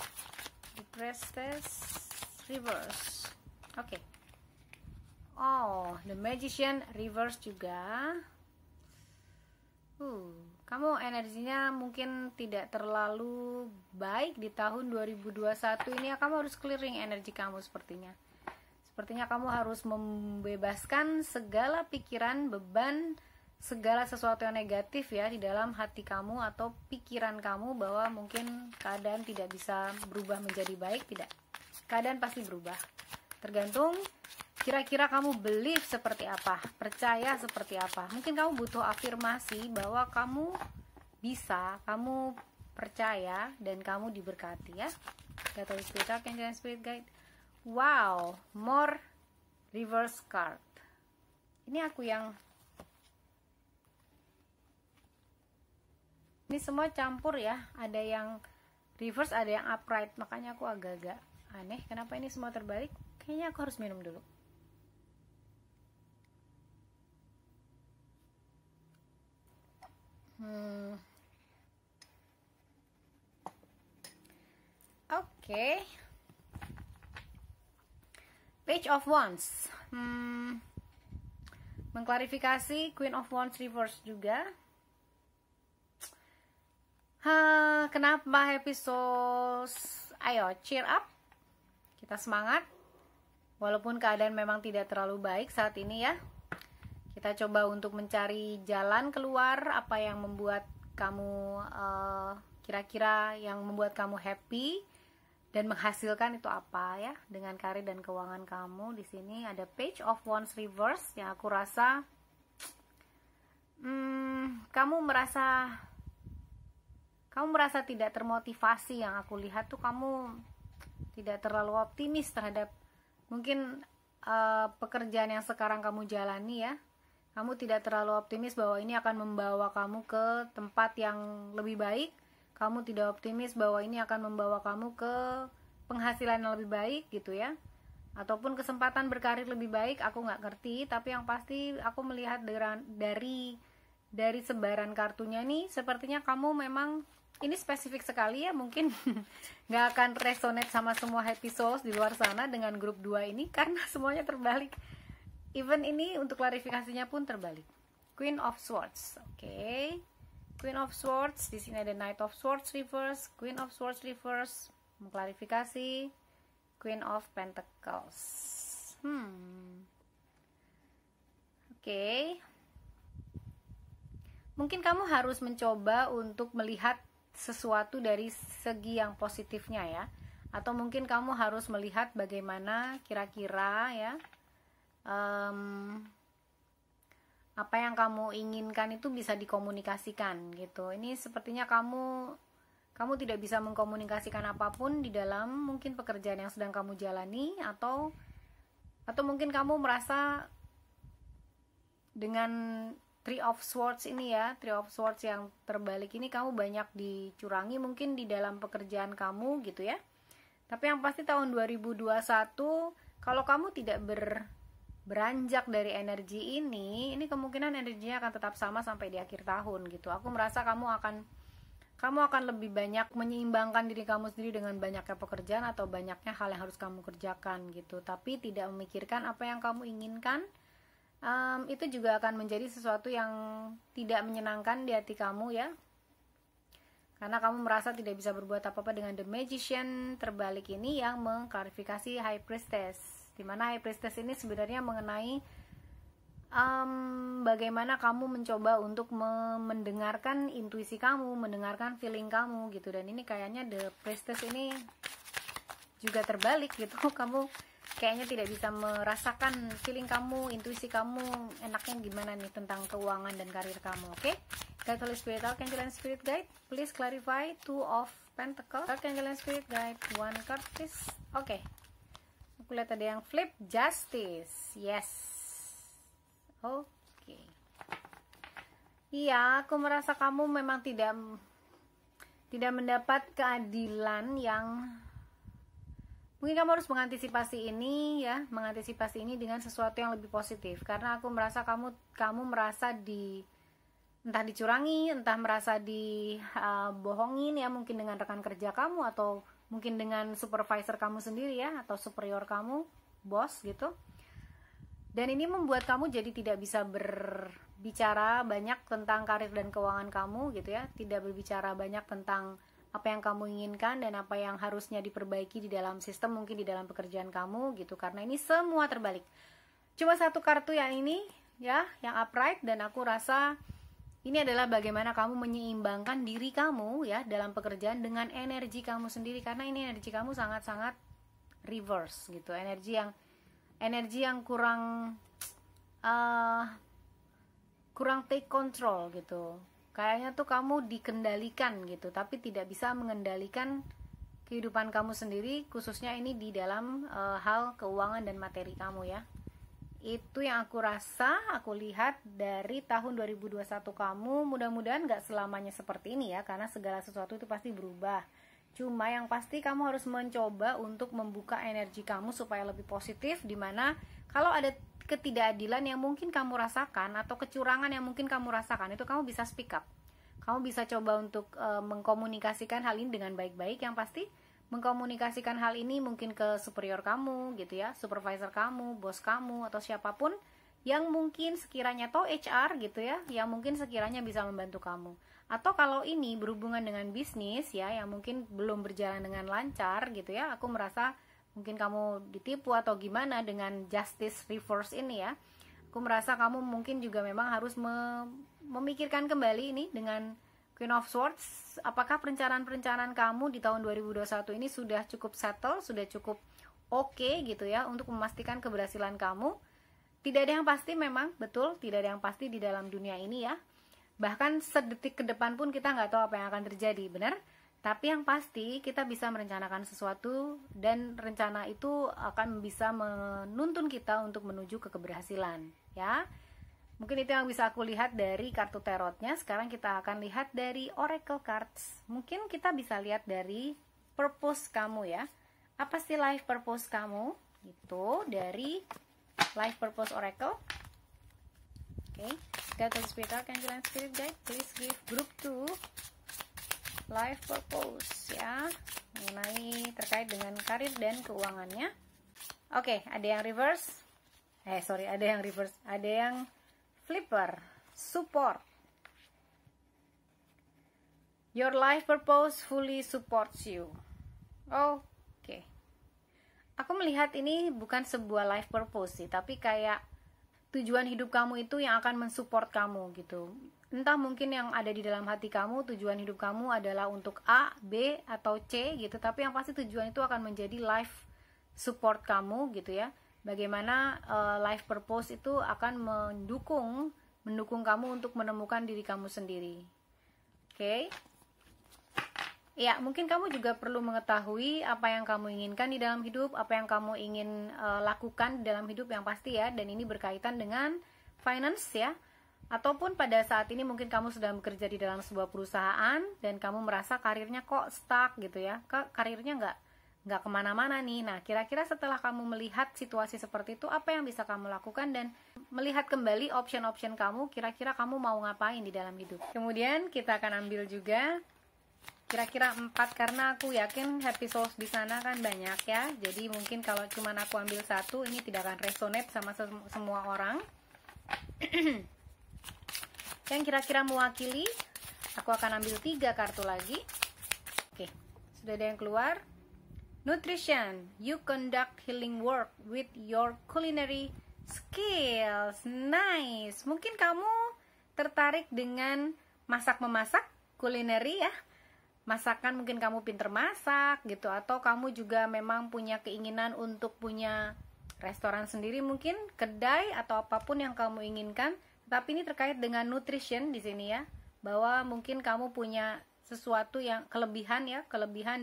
reverse. Oke. Oh, the Magician reverse juga. Kamu energinya mungkin tidak terlalu baik di tahun 2021 ini ya. Kamu harus clearing energi kamu sepertinya. Sepertinya kamu harus membebaskan segala pikiran, beban, segala sesuatu yang negatif ya di dalam hati kamu atau pikiran kamu, bahwa mungkin keadaan tidak bisa berubah menjadi baik. Tidak. Keadaan pasti berubah. Tergantung kira-kira kamu believe seperti apa, percaya seperti apa. Mungkin kamu butuh afirmasi bahwa kamu bisa, kamu percaya, dan kamu diberkati ya. Kata Spirit, Archangel, Spirit Guide. Wow, more reverse card. Ini ini semua campur ya. Ada yang reverse, ada yang upright. Makanya aku agak-agak aneh. Kenapa ini semua terbalik? Kayaknya aku harus minum dulu. Oke. Page of Wands. Mengklarifikasi Queen of Wands reverse juga. Kenapa episode? Ayo, cheer up. Kita semangat. Walaupun keadaan memang tidak terlalu baik saat ini ya. Kita coba untuk mencari jalan keluar. Apa yang membuat kamu kira-kira yang membuat kamu happy dan menghasilkan itu apa ya dengan karir dan keuangan kamu. Di sini ada Page of Wands reverse yang aku rasa kamu merasa tidak termotivasi. Yang aku lihat tuh kamu tidak terlalu optimis terhadap mungkin pekerjaan yang sekarang kamu jalani ya. Kamu tidak terlalu optimis bahwa ini akan membawa kamu ke tempat yang lebih baik. Kamu tidak optimis bahwa ini akan membawa kamu ke penghasilan yang lebih baik gitu ya, ataupun kesempatan berkarir lebih baik. Aku nggak ngerti, tapi yang pasti aku melihat dari sebaran kartunya nih, sepertinya kamu memang, ini spesifik sekali ya, mungkin nggak akan resonate sama semua happy souls di luar sana dengan grup 2 ini, karena semuanya terbalik. Even ini untuk klarifikasinya pun terbalik. Queen of Swords, oke. Queen of Swords, di sini ada Knight of Swords reverse, Queen of Swords reverse, mengklarifikasi, Queen of Pentacles. Oke. Mungkin kamu harus mencoba untuk melihat sesuatu dari segi yang positifnya ya, atau mungkin kamu harus melihat bagaimana kira-kira ya, apa yang kamu inginkan itu bisa dikomunikasikan gitu. Ini sepertinya kamu tidak bisa mengkomunikasikan apapun di dalam mungkin pekerjaan yang sedang kamu jalani, atau mungkin kamu merasa dengan Three of Swords ini ya, Three of Swords yang terbalik ini, kamu banyak dicurangi mungkin di dalam pekerjaan kamu gitu ya. Tapi yang pasti tahun 2021, kalau kamu tidak beranjak dari energi ini kemungkinan energinya akan tetap sama sampai di akhir tahun gitu. Aku merasa kamu akan lebih banyak menyeimbangkan diri kamu sendiri dengan banyaknya pekerjaan atau banyaknya hal yang harus kamu kerjakan gitu, tapi tidak memikirkan apa yang kamu inginkan. Itu juga akan menjadi sesuatu yang tidak menyenangkan di hati kamu ya, karena kamu merasa tidak bisa berbuat apa-apa dengan The Magician terbalik ini yang mengklarifikasi High Priestess, dimana High Priestess ini sebenarnya mengenai bagaimana kamu mencoba untuk mendengarkan intuisi kamu, mendengarkan feeling kamu gitu. Dan ini kayaknya The Priestess ini juga terbalik gitu. Kamu kayaknya tidak bisa merasakan feeling kamu, intuisi kamu enaknya gimana nih tentang keuangan dan karir kamu. Oke, Guide Holy Spirit, Archangel and Spirit Guide, please clarify Two of Pentacles. Archangel and Spirit Guide, one card please. Oke, aku lihat ada yang flip Justice. Yes. Oke. Iya, aku merasa kamu memang tidak mendapat keadilan yang mungkin kamu harus mengantisipasi ini ya, mengantisipasi ini dengan sesuatu yang lebih positif, karena aku merasa kamu merasa entah dicurangi, entah merasa dibohongin ya, mungkin dengan rekan kerja kamu atau mungkin dengan supervisor kamu sendiri ya, atau superior kamu, bos gitu. Dan ini membuat kamu jadi tidak bisa berbicara banyak tentang karir dan keuangan kamu gitu ya, tidak berbicara banyak tentang apa yang kamu inginkan dan apa yang harusnya diperbaiki di dalam sistem, mungkin di dalam pekerjaan kamu gitu, karena ini semua terbalik. Cuma satu kartu yang ini ya, yang upright, dan aku rasa ini adalah bagaimana kamu menyeimbangkan diri kamu ya dalam pekerjaan dengan energi kamu sendiri, karena ini energi kamu sangat-sangat reverse gitu, energi yang kurang take control gitu. Kayaknya tuh kamu dikendalikan gitu, tapi tidak bisa mengendalikan kehidupan kamu sendiri, khususnya ini di dalam hal keuangan dan materi kamu ya. Itu yang aku rasa, aku lihat dari tahun 2021 kamu. Mudah-mudahan gak selamanya seperti ini ya, karena segala sesuatu itu pasti berubah. Cuma yang pasti kamu harus mencoba untuk membuka energi kamu supaya lebih positif, dimana kalau ada ketidakadilan yang mungkin kamu rasakan atau kecurangan yang mungkin kamu rasakan, itu kamu bisa speak up. Kamu bisa coba untuk mengkomunikasikan hal ini dengan baik-baik. Yang pasti mengkomunikasikan hal ini mungkin ke superior kamu gitu ya, supervisor kamu, bos kamu, atau siapapun yang mungkin sekiranya, atau HR gitu ya, yang mungkin sekiranya bisa membantu kamu. Atau kalau ini berhubungan dengan bisnis ya, yang mungkin belum berjalan dengan lancar gitu ya, aku merasa mungkin kamu ditipu atau gimana dengan Justice Reverse ini ya. Aku merasa kamu mungkin juga memang harus memikirkan kembali ini dengan Queen of Swords. Apakah perencanaan-perencanaan kamu di tahun 2021 ini sudah cukup settle, sudah cukup oke gitu ya, untuk memastikan keberhasilan kamu. Tidak ada yang pasti memang, betul, tidak ada yang pasti di dalam dunia ini ya. Bahkan sedetik ke depan pun kita nggak tahu apa yang akan terjadi, benar? Tapi yang pasti kita bisa merencanakan sesuatu, dan rencana itu akan bisa menuntun kita untuk menuju ke keberhasilan ya. Mungkin itu yang bisa aku lihat dari kartu tarotnya. Sekarang kita akan lihat dari Oracle Cards. Mungkin kita bisa lihat dari purpose kamu ya. Apa sih life purpose kamu? Itu dari Life Purpose Oracle. Oke. God, Holy Spirit, Archangel, and Spirit Guide, please give group 2 life purpose ya, mengenai terkait dengan karir dan keuangannya. Oke, ada yang reverse. Ada yang reverse. Ada yang flipper. Support. Your life purpose fully supports you. Oke. Aku melihat ini bukan sebuah life purpose sih, tapi kayak tujuan hidup kamu itu yang akan mensupport kamu gitu. Entah mungkin yang ada di dalam hati kamu, tujuan hidup kamu adalah untuk A, B, atau C gitu, tapi yang pasti tujuan itu akan menjadi life support kamu gitu ya. Bagaimana life purpose itu akan mendukung kamu untuk menemukan diri kamu sendiri. Oke. Ya, mungkin kamu juga perlu mengetahui apa yang kamu inginkan di dalam hidup, apa yang kamu ingin lakukan di dalam hidup yang pasti ya, dan ini berkaitan dengan finance ya. Ataupun pada saat ini mungkin kamu sedang bekerja di dalam sebuah perusahaan dan kamu merasa karirnya kok stuck gitu ya, karirnya nggak kemana-mana nih. Nah, kira-kira setelah kamu melihat situasi seperti itu, apa yang bisa kamu lakukan dan melihat kembali option-option kamu, kira-kira kamu mau ngapain di dalam hidup. Kemudian kita akan ambil juga kira-kira 4, karena aku yakin happy souls di sana kan banyak ya. Jadi mungkin kalau cuma aku ambil 1, ini tidak akan resonate sama semua orang. Yang kira-kira mewakili, aku akan ambil 3 kartu lagi. Oke, sudah ada yang keluar. Nutrition, you conduct healing work with your culinary skills. Nice. Mungkin kamu tertarik dengan masak-memasak, kulineri ya. Masakan, mungkin kamu pinter masak gitu, atau kamu juga memang punya keinginan untuk punya restoran sendiri, mungkin kedai atau apapun yang kamu inginkan. Tapi ini terkait dengan nutrition di sini ya, bahwa mungkin kamu punya sesuatu yang kelebihan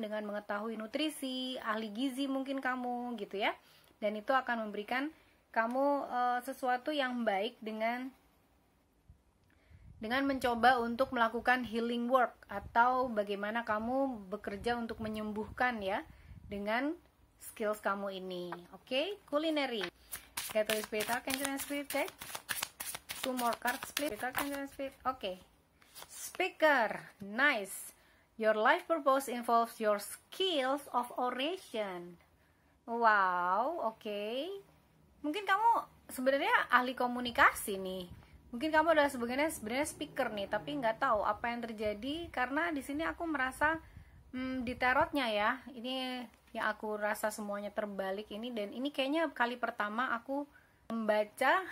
dengan mengetahui nutrisi, ahli gizi mungkin kamu gitu ya, dan itu akan memberikan kamu sesuatu yang baik dengan mencoba untuk melakukan healing work, atau bagaimana kamu bekerja untuk menyembuhkan ya dengan skills kamu ini. Oke, culinary. God, Holy Spirit, Archangel, and Spirit Guide. 2 more cards, please. Archangel, and Spirit. Oke. Speaker, nice. Your life purpose involves your skills of oration. Wow, oke. Mungkin kamu sebenarnya ahli komunikasi nih. Mungkin kamu adalah sebenarnya speaker nih, tapi nggak tahu apa yang terjadi, karena di sini aku merasa di tarotnya ya, ini yang aku rasa semuanya terbalik ini, dan ini kayaknya kali pertama aku membaca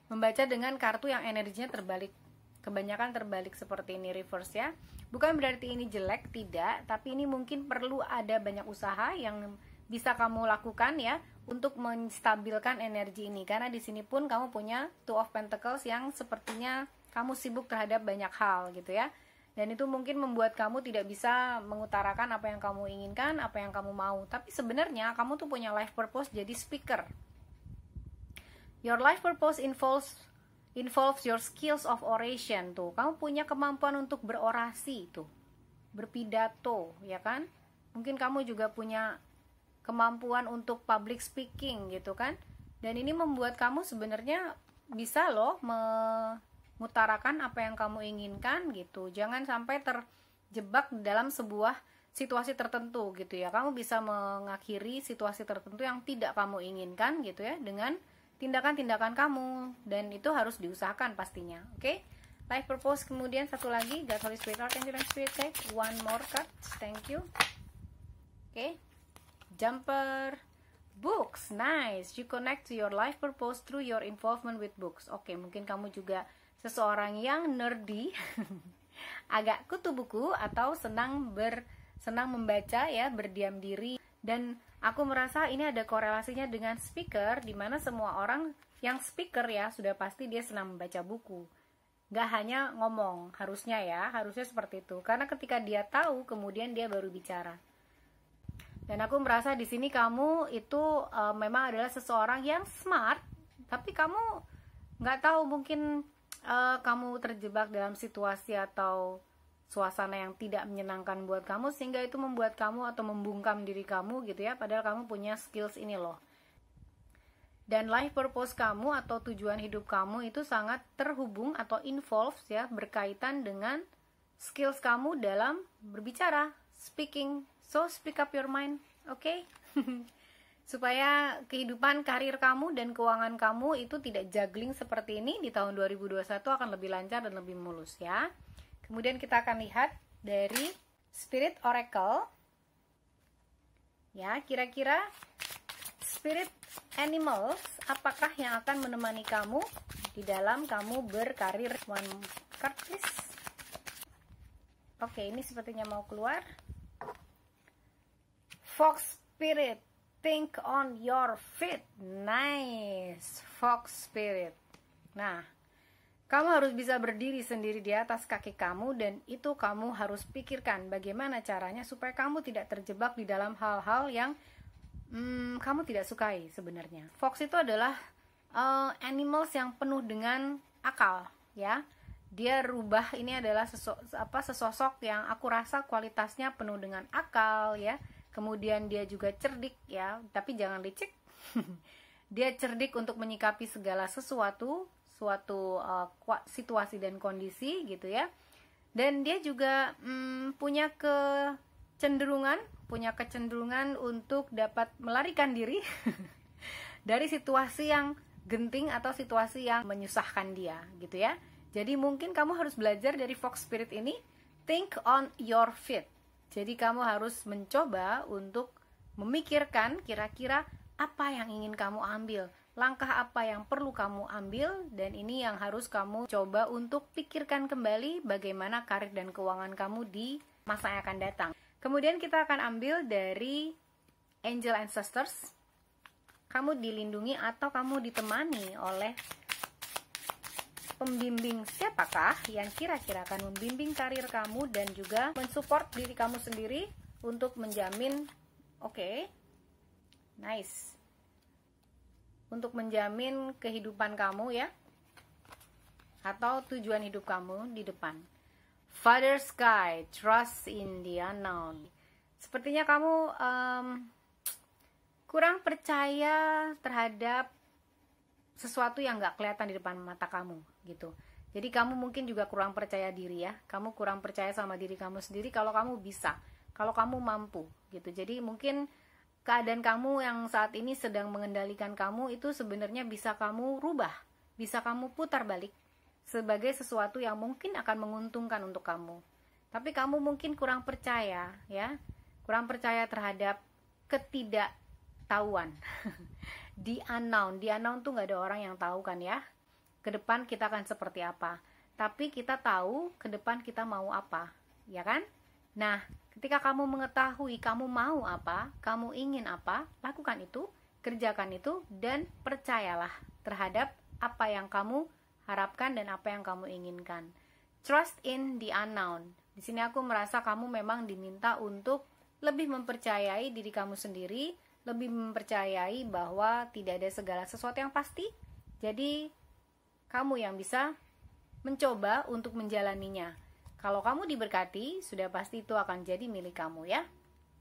membaca dengan kartu yang energinya terbalik. Kebanyakan terbalik seperti ini, reverse ya. Bukan berarti ini jelek, tidak, tapi ini mungkin perlu ada banyak usaha yang bisa kamu lakukan ya untuk menstabilkan energi ini, karena di sini pun kamu punya 2 of Pentacles yang sepertinya kamu sibuk terhadap banyak hal gitu ya, dan itu mungkin membuat kamu tidak bisa mengutarakan apa yang kamu inginkan, apa yang kamu mau. Tapi sebenarnya kamu tuh punya life purpose jadi speaker. Your life purpose involves your skills of oration tuh. Kamu punya kemampuan untuk berorasi tuh, berpidato ya kan. Mungkin kamu juga punya kemampuan untuk public speaking gitu kan, dan ini membuat kamu sebenarnya bisa loh mengutarakan apa yang kamu inginkan gitu. Jangan sampai terjebak dalam sebuah situasi tertentu gitu ya. Kamu bisa mengakhiri situasi tertentu yang tidak kamu inginkan gitu ya dengan tindakan-tindakan kamu, dan itu harus diusahakan pastinya. Oke, life purpose. Kemudian satu lagi, God, Holy Spirit, Archangel, and Spirit Guide. 1 more card, thank you. Oke. Jumper, books, nice. You connect to your life purpose through your involvement with books. Oke, mungkin kamu juga seseorang yang nerdy, agak kutu buku, atau senang membaca ya, berdiam diri. Dan aku merasa ini ada korelasinya dengan speaker, dimana semua orang yang speaker ya sudah pasti dia senang membaca buku. Gak hanya ngomong, harusnya seperti itu. Karena ketika dia tahu, kemudian dia baru bicara. Dan aku merasa di sini kamu itu memang adalah seseorang yang smart, tapi kamu nggak tahu, mungkin kamu terjebak dalam situasi atau suasana yang tidak menyenangkan buat kamu, sehingga itu membuat kamu atau membungkam diri kamu gitu ya, padahal kamu punya skills ini loh. Dan life purpose kamu atau tujuan hidup kamu itu sangat terhubung atau involved ya, berkaitan dengan skills kamu dalam berbicara, speaking. So speak up your mind, oke? Supaya kehidupan karir kamu dan keuangan kamu itu tidak juggling seperti ini di tahun 2021 akan lebih lancar dan lebih mulus ya. Kemudian kita akan lihat dari Spirit Oracle. Ya, kira-kira spirit animals apakah yang akan menemani kamu di dalam kamu berkarir? One card please. Oke, ini sepertinya mau keluar. Fox Spirit, think on your feet. Nice, Fox Spirit. Nah, kamu harus bisa berdiri sendiri di atas kaki kamu, dan itu kamu harus pikirkan bagaimana caranya supaya kamu tidak terjebak di dalam hal-hal yang kamu tidak sukai sebenarnya. Fox itu adalah animals yang penuh dengan akal ya. Dia rubah, ini adalah sesosok yang aku rasa kualitasnya penuh dengan akal ya. Kemudian dia juga cerdik ya, tapi jangan licik. Dia cerdik untuk menyikapi segala suatu situasi dan kondisi gitu ya. Dan dia juga punya kecenderungan untuk dapat melarikan diri dari situasi yang genting atau situasi yang menyusahkan dia gitu ya. Jadi mungkin kamu harus belajar dari Fox Spirit ini, think on your feet. Jadi kamu harus mencoba untuk memikirkan kira-kira apa yang ingin kamu ambil, langkah apa yang perlu kamu ambil, dan ini yang harus kamu coba untuk pikirkan kembali bagaimana karir dan keuangan kamu di masa yang akan datang. Kemudian kita akan ambil dari Angel Ancestors. Kamu dilindungi atau kamu ditemani oleh pembimbing siapakah yang kira-kira akan membimbing karir kamu dan juga mensupport diri kamu sendiri untuk menjamin, nice, untuk menjamin kehidupan kamu ya, atau tujuan hidup kamu di depan. Father Sky, trust in the unknown. Sepertinya kamu kurang percaya terhadap sesuatu yang gak kelihatan di depan mata kamu gitu. Jadi kamu mungkin juga kurang percaya diri ya. Kamu kurang percaya sama diri kamu sendiri kalau kamu bisa, kalau kamu mampu gitu. Jadi mungkin keadaan kamu yang saat ini sedang mengendalikan kamu itu sebenarnya bisa kamu rubah, bisa kamu putar balik sebagai sesuatu yang mungkin akan menguntungkan untuk kamu. Tapi kamu mungkin kurang percaya ya, kurang percaya terhadap ketidaktahuan. Di unknown tuh nggak ada orang yang tahu kan ya, ke depan kita akan seperti apa. Tapi kita tahu ke depan kita mau apa, ya kan? Nah, ketika kamu mengetahui kamu mau apa, kamu ingin apa, lakukan itu, kerjakan itu, dan percayalah terhadap apa yang kamu harapkan dan apa yang kamu inginkan. Trust in the unknown. Di sini aku merasa kamu memang diminta untuk lebih mempercayai diri kamu sendiri, lebih mempercayai bahwa tidak ada segala sesuatu yang pasti. Jadi kamu yang bisa mencoba untuk menjalaninya. Kalau kamu diberkati, sudah pasti itu akan jadi milik kamu ya.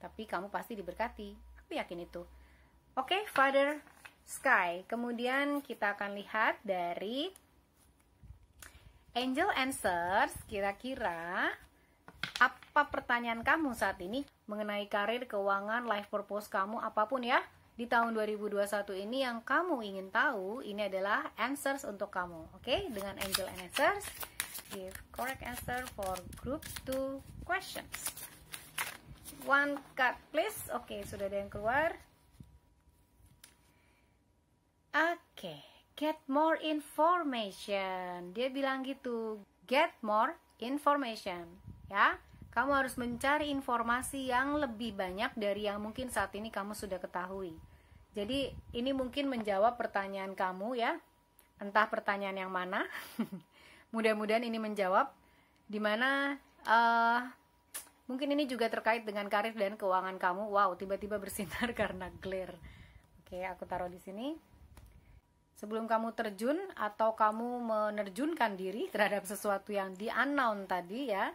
Tapi kamu pasti diberkati, aku yakin itu. Oke, Father Sky. Kemudian kita akan lihat dari Angel Answers, kira-kira apa pertanyaan kamu saat ini mengenai karir, keuangan, life purpose kamu, apapun ya di tahun 2021 ini yang kamu ingin tahu. Ini adalah answers untuk kamu. Oke, dengan Angel Answers, give correct answer for group 2 questions. One card please. Oke, sudah ada yang keluar. Oke, get more information. Dia bilang gitu, get more information ya. Kamu harus mencari informasi yang lebih banyak dari yang mungkin saat ini kamu sudah ketahui. Jadi ini mungkin menjawab pertanyaan kamu ya, entah pertanyaan yang mana. Mudah-mudahan ini menjawab, dimana mungkin ini juga terkait dengan karir dan keuangan kamu. Wow, tiba-tiba bersinar karena glare. Oke, aku taruh di sini. Sebelum kamu terjun atau kamu menerjunkan diri terhadap sesuatu yang di unknown tadi ya,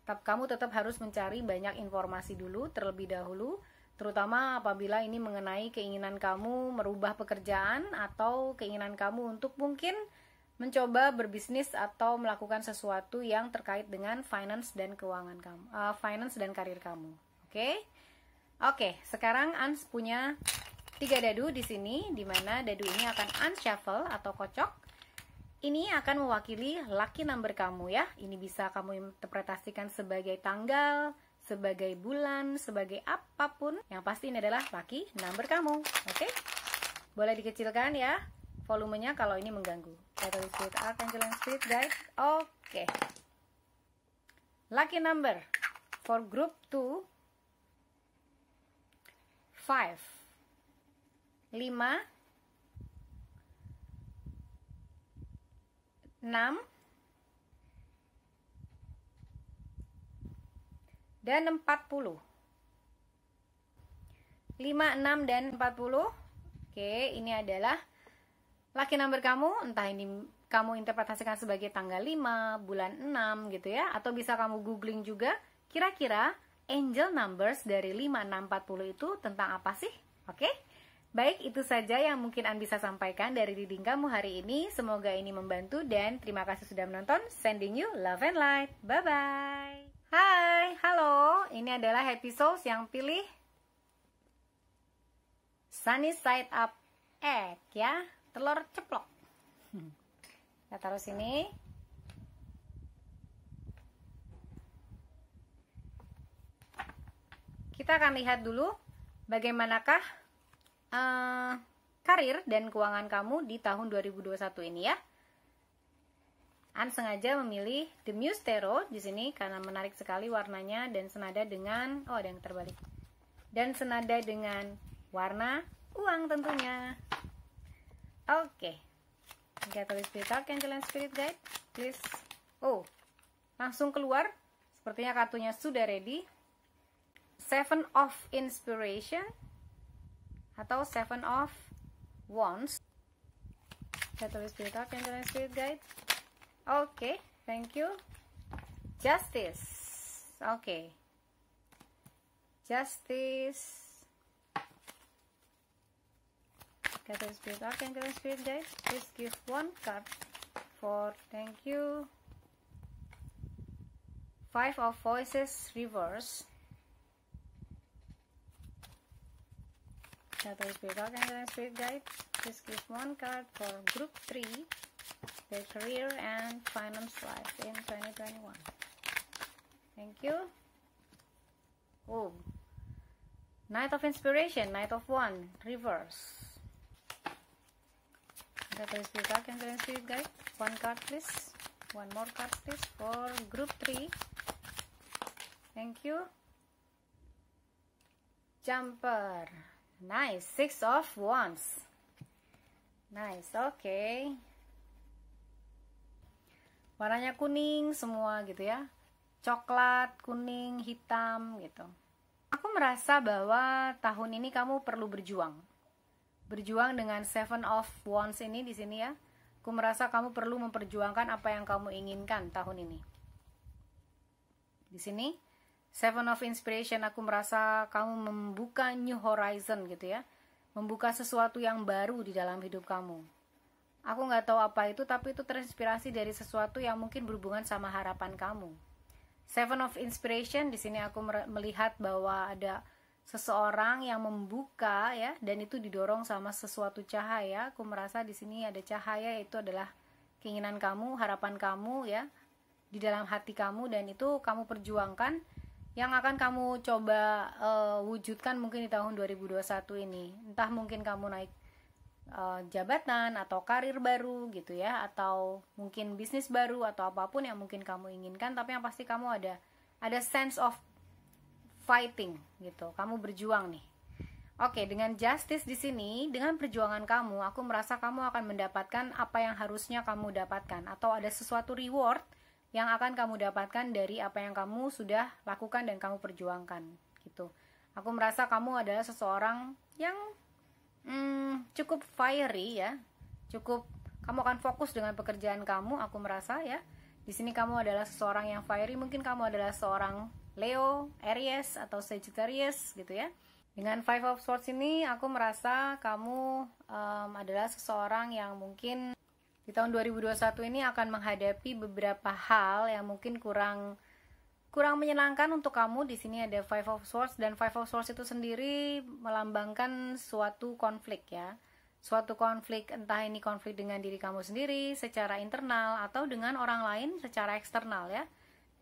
kamu tetap harus mencari banyak informasi dulu terlebih dahulu terutama apabila ini mengenai keinginan kamu merubah pekerjaan atau keinginan kamu untuk mungkin mencoba berbisnis atau melakukan sesuatu yang terkait dengan finance dan keuangan kamu, finance dan karir kamu. Oke, sekarang Ans punya 3 dadu di sini, di mana dadu ini akan Ans shuffle atau kocok. Ini akan mewakili lucky number kamu ya. Ini bisa kamu interpretasikan sebagai tanggal, sebagai bulan, sebagai apapun. Yang pasti ini adalah lucky number kamu. Oke? Boleh dikecilkan ya volumenya kalau ini mengganggu. Catalyst Spirit, Archangel and Spirit Guide. Oke. Lucky number for group 2, 5, 5, 6, dan 40. 5, 6, dan 40. Oke, ini adalah lucky number kamu, entah ini kamu interpretasikan sebagai tanggal 5, bulan 6 gitu ya, atau bisa kamu googling juga kira-kira angel numbers dari 5, 6, 40 itu tentang apa sih? Oke? Baik, itu saja yang mungkin An bisa sampaikan dari reading kamu hari ini. Semoga ini membantu dan terima kasih sudah menonton. Sending you love and light. Bye-bye. Hai, halo. Ini adalah Happy Souls yang pilih Sunny Side Up Egg ya. Telur ceplok. Kita taruh sini. Kita akan lihat dulu bagaimanakah karir dan keuangan kamu di tahun 2021 ini ya. An sengaja memilih The Muse Tarot di sini karena menarik sekali warnanya dan senada dengan ada yang terbalik. Dan senada dengan warna uang tentunya. Oke. Catalyst Spirit, Archangel and Spirit Guide, please. Langsung keluar. Sepertinya kartunya sudah ready. 7 of Inspiration atau 7 of Wands. Catalyst Spirit, Archangel and Spirit Guide. Oke, thank you. Justice. Oke. Justice. Catalyst Spirit, Archangel and Spirit Guide. Please give one card for thank you. 5 of Voices reverse. Catalyst Spirit, Archangel and Spirit Guide. Please give one card for group 3. Their career and finance life in 2021. Thank you. Knight of Inspiration, Knight of One, reverse. Catalyst Spirit, Archangel and Spirit Guide. One card please. One more card please for group 3. Thank you. Jumper. Nice. 6 of Wands. Nice. Okay. Warnanya kuning semua gitu ya. Coklat, kuning, hitam gitu. Aku merasa bahwa tahun ini kamu perlu berjuang. Berjuang dengan 7 of Wands ini di sini ya. Aku merasa kamu perlu memperjuangkan apa yang kamu inginkan tahun ini. Di sini 7 of Inspiration, aku merasa kamu membuka new horizon gitu ya. Membuka sesuatu yang baru di dalam hidup kamu. Aku nggak tahu apa itu, tapi itu terinspirasi dari sesuatu yang mungkin berhubungan sama harapan kamu. 7 of Inspiration, di sini aku melihat bahwa ada seseorang yang membuka ya, dan itu didorong sama sesuatu cahaya. Aku merasa di sini ada cahaya, itu adalah keinginan kamu, harapan kamu ya, di dalam hati kamu, dan itu kamu perjuangkan, yang akan kamu coba wujudkan mungkin di tahun 2021 ini. Entah mungkin kamu naik jabatan atau karir baru gitu ya, atau mungkin bisnis baru atau apapun yang mungkin kamu inginkan, tapi yang pasti kamu ada sense of fighting gitu. Kamu berjuang nih. Oke, dengan justice di sini, dengan perjuangan kamu, aku merasa kamu akan mendapatkan apa yang harusnya kamu dapatkan, atau ada sesuatu reward yang akan kamu dapatkan dari apa yang kamu sudah lakukan dan kamu perjuangkan gitu. Aku merasa kamu adalah seseorang yang cukup fiery ya. Kamu akan fokus dengan pekerjaan kamu, aku merasa ya. Di sini kamu adalah seseorang yang fiery, mungkin kamu adalah seorang Leo, Aries atau Sagittarius gitu ya. Dengan Five of Swords ini aku merasa kamu adalah seseorang yang mungkin di tahun 2021 ini akan menghadapi beberapa hal yang mungkin kurang menyenangkan untuk kamu. Di sini ada Five of Swords, dan Five of Swords itu sendiri melambangkan suatu konflik ya. Suatu konflik, entah ini konflik dengan diri kamu sendiri secara internal atau dengan orang lain secara eksternal ya.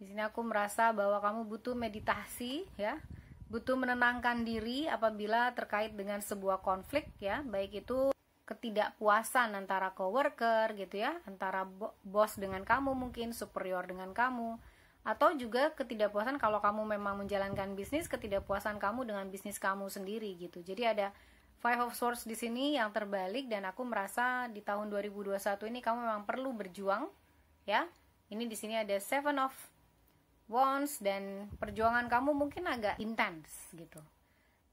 Di sini aku merasa bahwa kamu butuh meditasi ya. Butuh menenangkan diri apabila terkait dengan sebuah konflik ya, baik itu ketidakpuasan antara coworker gitu ya, antara bos dengan kamu, mungkin superior dengan kamu, atau juga ketidakpuasan kalau kamu memang menjalankan bisnis, ketidakpuasan kamu dengan bisnis kamu sendiri gitu. Jadi ada Five of Swords di sini yang terbalik, dan aku merasa di tahun 2021 ini kamu memang perlu berjuang ya. Ini di sini ada Seven of Wands, dan perjuangan kamu mungkin agak intens gitu.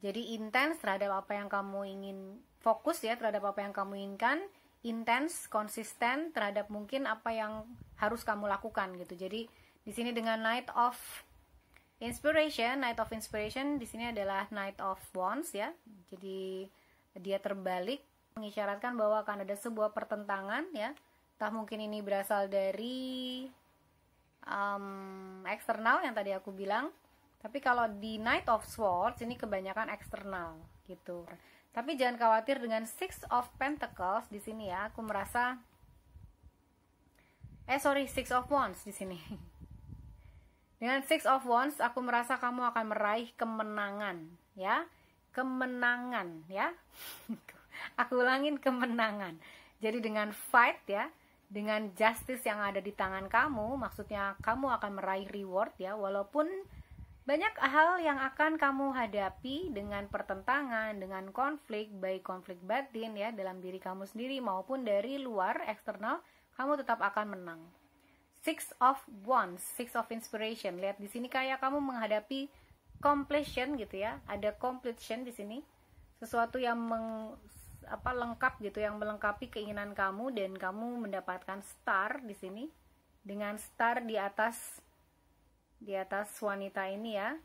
Jadi intens terhadap apa yang kamu ingin, fokus ya terhadap apa yang kamu inginkan, intens, konsisten terhadap mungkin apa yang harus kamu lakukan gitu. Jadi di sini dengan Knight of Inspiration di sini adalah Knight of Wands ya. Jadi dia terbalik, mengisyaratkan bahwa akan ada sebuah pertentangan ya. Entah mungkin ini berasal dari eksternal yang tadi aku bilang, tapi kalau di Knight of Swords ini kebanyakan eksternal gitu. Tapi jangan khawatir dengan Six of Pentacles di sini ya. Aku merasa Six of Wands di sini. Dengan Six of Wands aku merasa kamu akan meraih kemenangan ya. Kemenangan ya. Aku ulangin, kemenangan. Jadi dengan fight ya, dengan justice yang ada di tangan kamu, maksudnya kamu akan meraih reward ya, walaupun banyak hal yang akan kamu hadapi dengan pertentangan, dengan konflik, baik konflik batin ya dalam diri kamu sendiri maupun dari luar eksternal, kamu tetap akan menang. Six of Wands, Six of Inspiration. Lihat di sini kayak kamu menghadapi completion gitu ya. Ada completion di sini. Sesuatu yang lengkap gitu, yang melengkapi keinginan kamu, dan kamu mendapatkan star di sini, dengan star di atas wanita ini ya.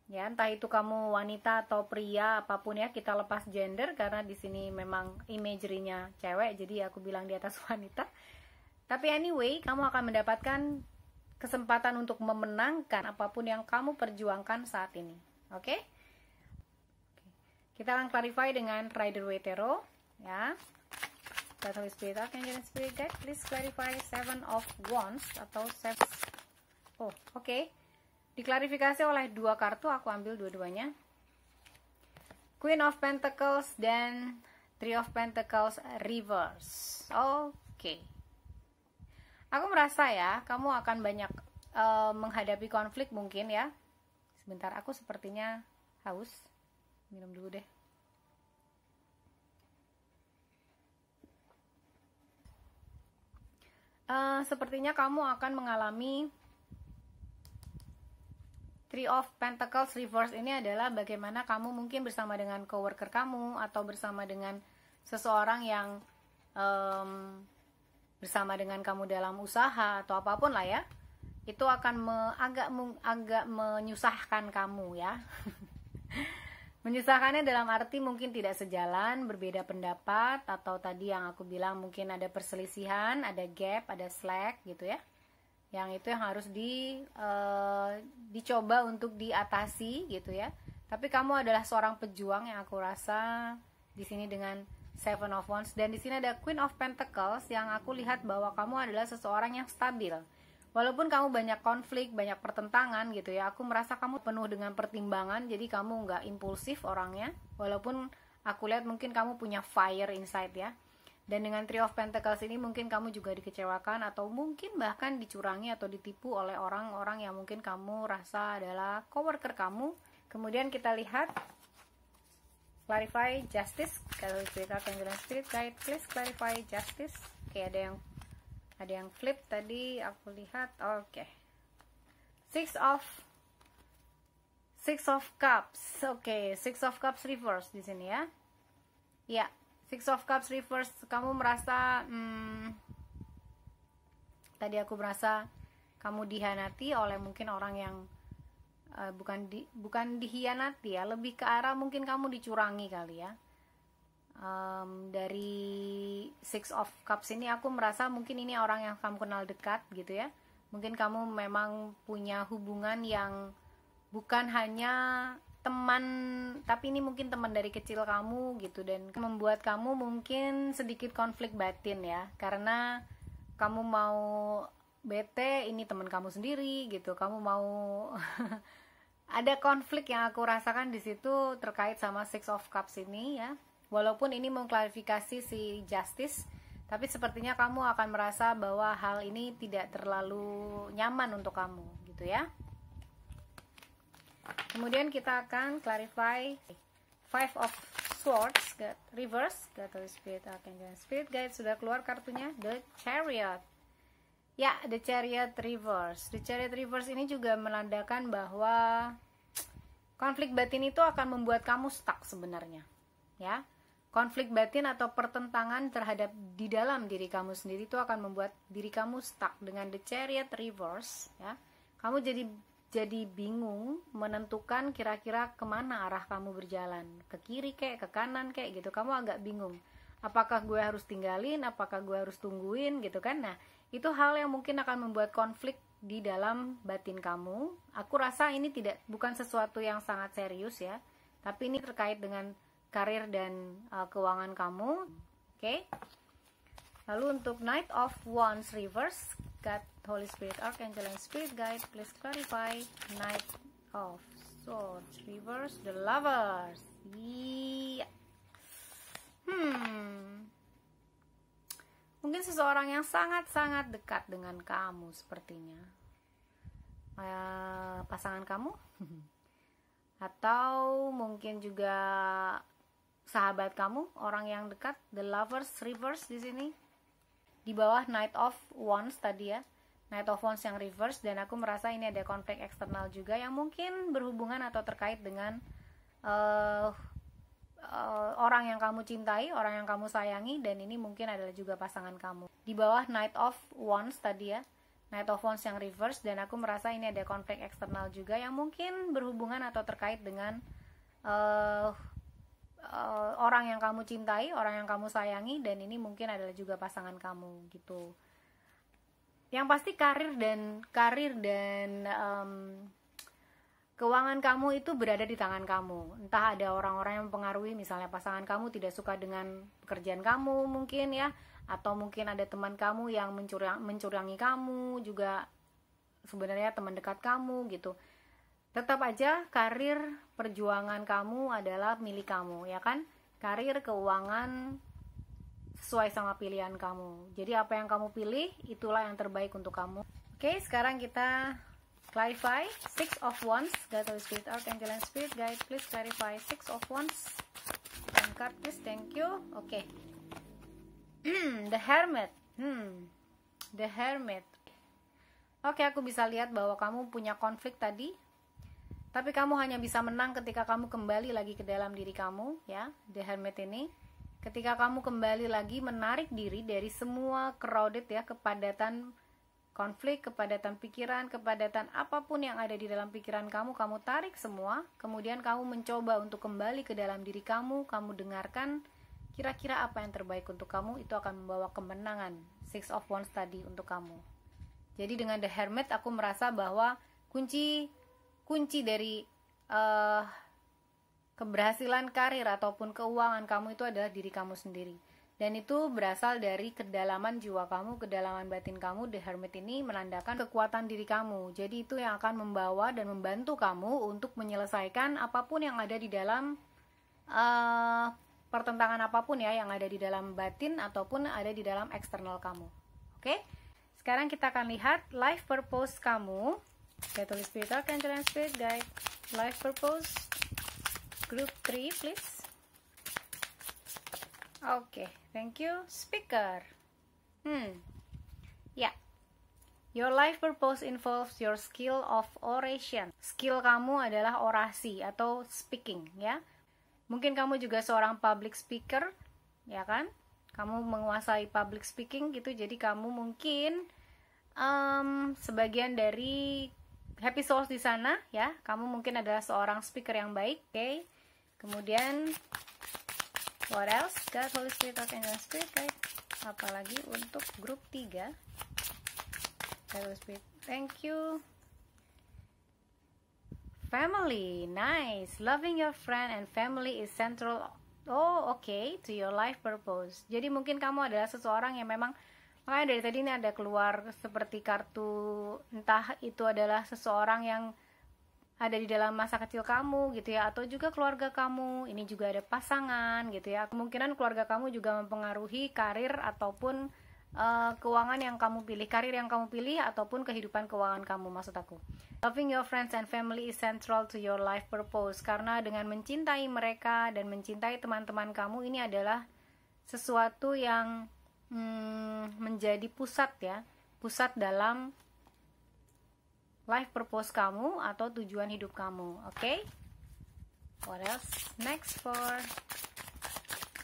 Ya, entah itu kamu wanita atau pria apapun ya, kita lepas gender karena di sini memang imagery-nya cewek, jadi aku bilang di atas wanita. Tapi anyway, kamu akan mendapatkan kesempatan untuk memenangkan apapun yang kamu perjuangkan saat ini. Oke? Kita akan clarify dengan Rider-Waite Tarot ya. Battle Spirit, Archangel Spirit Guide, please clarify Seven of Wands atau Seven. Oh, oke. Diklarifikasi oleh dua kartu, aku ambil dua-duanya. Queen of Pentacles dan Three of Pentacles reverse. Oke. Aku merasa ya, kamu akan banyak menghadapi konflik mungkin ya. Sebentar, aku sepertinya haus. Minum dulu deh. Sepertinya kamu akan mengalami Three of Pentacles reverse. Ini adalah bagaimana kamu mungkin bersama dengan coworker kamu atau bersama dengan seseorang yang bersama dengan kamu dalam usaha atau apapun lah ya. Itu akan agak menyusahkan kamu ya. Menyusahkannya dalam arti mungkin tidak sejalan, berbeda pendapat, atau tadi yang aku bilang mungkin ada perselisihan, ada gap, ada slack gitu ya. Yang itu yang harus dicoba untuk diatasi gitu ya. Tapi kamu adalah seorang pejuang yang aku rasa di sini dengan Seven of Wands, dan di sini ada Queen of Pentacles yang aku lihat bahwa kamu adalah seseorang yang stabil. Walaupun kamu banyak konflik, banyak pertentangan gitu ya, aku merasa kamu penuh dengan pertimbangan, jadi kamu nggak impulsif orangnya. Walaupun aku lihat mungkin kamu punya fire inside ya. Dan dengan Three of Pentacles ini mungkin kamu juga dikecewakan atau mungkin bahkan dicurangi atau ditipu oleh orang-orang yang mungkin kamu rasa adalah coworker kamu. Kemudian kita lihat clarify justice. Kalau cerita Angel Spirit Guide, please clarify justice. Oke, ada yang flip tadi aku lihat. Oke. Six of Cups. Oke, Six of Cups reverse di sini ya. Ya, Six of Cups reverse. Kamu merasa tadi aku merasa kamu dihianati oleh mungkin orang yang bukan dikhianati ya, lebih ke arah mungkin kamu dicurangi kali ya. Dari Six of Cups ini aku merasa mungkin ini orang yang kamu kenal dekat gitu ya. Mungkin kamu memang punya hubungan yang bukan hanya teman, tapi ini mungkin teman dari kecil kamu gitu, dan membuat kamu mungkin sedikit konflik batin ya, karena kamu mau bete, ini teman kamu sendiri gitu, kamu mau ada konflik yang aku rasakan di situ terkait sama Six of Cups ini ya. Walaupun ini mengklarifikasi si Justice, tapi sepertinya kamu akan merasa bahwa hal ini tidak terlalu nyaman untuk kamu gitu ya. Kemudian kita akan clarify Five of Swords, reverse, God, Holy Spirit, Archangel, Spirit Guide. Sudah keluar kartunya, The Chariot. Ya, The Chariot reverse. The Chariot reverse ini juga menandakan bahwa konflik batin itu akan membuat kamu stuck sebenarnya ya. Konflik batin atau pertentangan terhadap di dalam diri kamu sendiri itu akan membuat diri kamu stuck. Dengan The Chariot reverse ya, kamu jadi bingung menentukan kira-kira kemana arah kamu berjalan, ke kiri kek, ke kanan kek gitu. Kamu agak bingung, apakah gue harus tinggalin, apakah gue harus tungguin gitu kan. Nah, itu hal yang mungkin akan membuat konflik di dalam batin kamu. Aku rasa ini bukan sesuatu yang sangat serius ya, tapi ini terkait dengan karir dan keuangan kamu. Oke. Lalu untuk Knight of Wands reverse, God, Holy Spirit, Archangel, and Spirit Guide, please clarify. Knight of Swords reverse, the Lovers. Iya. Mungkin seseorang yang sangat-sangat dekat dengan kamu sepertinya. Pasangan kamu atau mungkin juga sahabat kamu, orang yang dekat. The Lovers reverse di sini di bawah Knight of Wands tadi ya, Knight of Wands yang reverse. Dan aku merasa ini ada konflik eksternal juga yang mungkin berhubungan atau terkait dengan orang yang kamu cintai, orang yang kamu sayangi, dan ini mungkin adalah juga pasangan kamu. Di bawah Knight of Wands tadi ya, Knight of Wands yang reverse, dan aku merasa ini ada konflik eksternal juga yang mungkin berhubungan atau terkait dengan orang yang kamu cintai, orang yang kamu sayangi, dan ini mungkin adalah juga pasangan kamu gitu. Yang pasti karir dan keuangan kamu itu berada di tangan kamu. Entah ada orang-orang yang mempengaruhi, misalnya pasangan kamu tidak suka dengan pekerjaan kamu mungkin ya, atau mungkin ada teman kamu yang mencurangi kamu juga, sebenarnya teman dekat kamu gitu. Tetap aja karir, perjuangan kamu adalah milik kamu ya kan. Karir, keuangan sesuai sama pilihan kamu. Jadi apa yang kamu pilih itulah yang terbaik untuk kamu. Oke, sekarang kita clarify Six of Wands. God, Holy Spirit, Archangel, and Spirit Guide, please clarify Six of Wands. One card please, thank you. Oke. The Hermit. The Hermit. Oke, aku bisa lihat bahwa kamu punya konflik tadi, tapi kamu hanya bisa menang ketika kamu kembali lagi ke dalam diri kamu ya. The Hermit ini ketika kamu kembali lagi menarik diri dari semua crowded ya, kepadatan konflik, kepadatan pikiran, kepadatan apapun yang ada di dalam pikiran kamu tarik semua. Kemudian kamu mencoba untuk kembali ke dalam diri kamu dengarkan kira-kira apa yang terbaik untuk kamu. Itu akan membawa kemenangan Six of Wands tadi untuk kamu. Jadi dengan The Hermit aku merasa bahwa kunci dari keberhasilan karir ataupun keuangan kamu itu adalah diri kamu sendiri. Dan itu berasal dari kedalaman jiwa kamu, kedalaman batin kamu. The Hermit ini menandakan kekuatan diri kamu. Jadi itu yang akan membawa dan membantu kamu untuk menyelesaikan apapun yang ada di dalam pertentangan apapun ya, yang ada di dalam batin ataupun ada di dalam eksternal kamu. Oke? Sekarang kita akan lihat life purpose kamu. God, Holy Spirit, Archangel, and Spirit Guide. Life purpose group 3 please. Oke, thank you. Speaker. Ya. Your life purpose involves your skill of oration. Skill kamu adalah orasi atau speaking ya. Mungkin kamu juga seorang public speaker, ya kan? Kamu menguasai public speaking gitu, jadi kamu mungkin sebagian dari happy souls di sana ya. Kamu mungkin adalah seorang speaker yang baik, oke. Kemudian what else? God, Holy Spirit, Archangel, Spirit guide. Apalagi untuk grup 3. God, Holy Spirit, thank you. Family, nice. Loving your friend and family is central. Oh, okay, to your life purpose. Jadi mungkin kamu adalah seseorang yang memang, makanya dari tadi ini ada keluar seperti kartu, entah itu adalah seseorang yang ada di dalam masa kecil kamu gitu ya, atau juga keluarga kamu. Ini juga ada pasangan gitu ya. Kemungkinan keluarga kamu juga mempengaruhi karir ataupun keuangan yang kamu pilih, karir yang kamu pilih, ataupun kehidupan keuangan kamu, maksud aku. Loving your friends and family is central to your life purpose. Karena dengan mencintai mereka dan mencintai teman-teman kamu, ini adalah sesuatu yang menjadi pusat ya, pusat dalam life purpose kamu atau tujuan hidup kamu. Oke? What else? Next for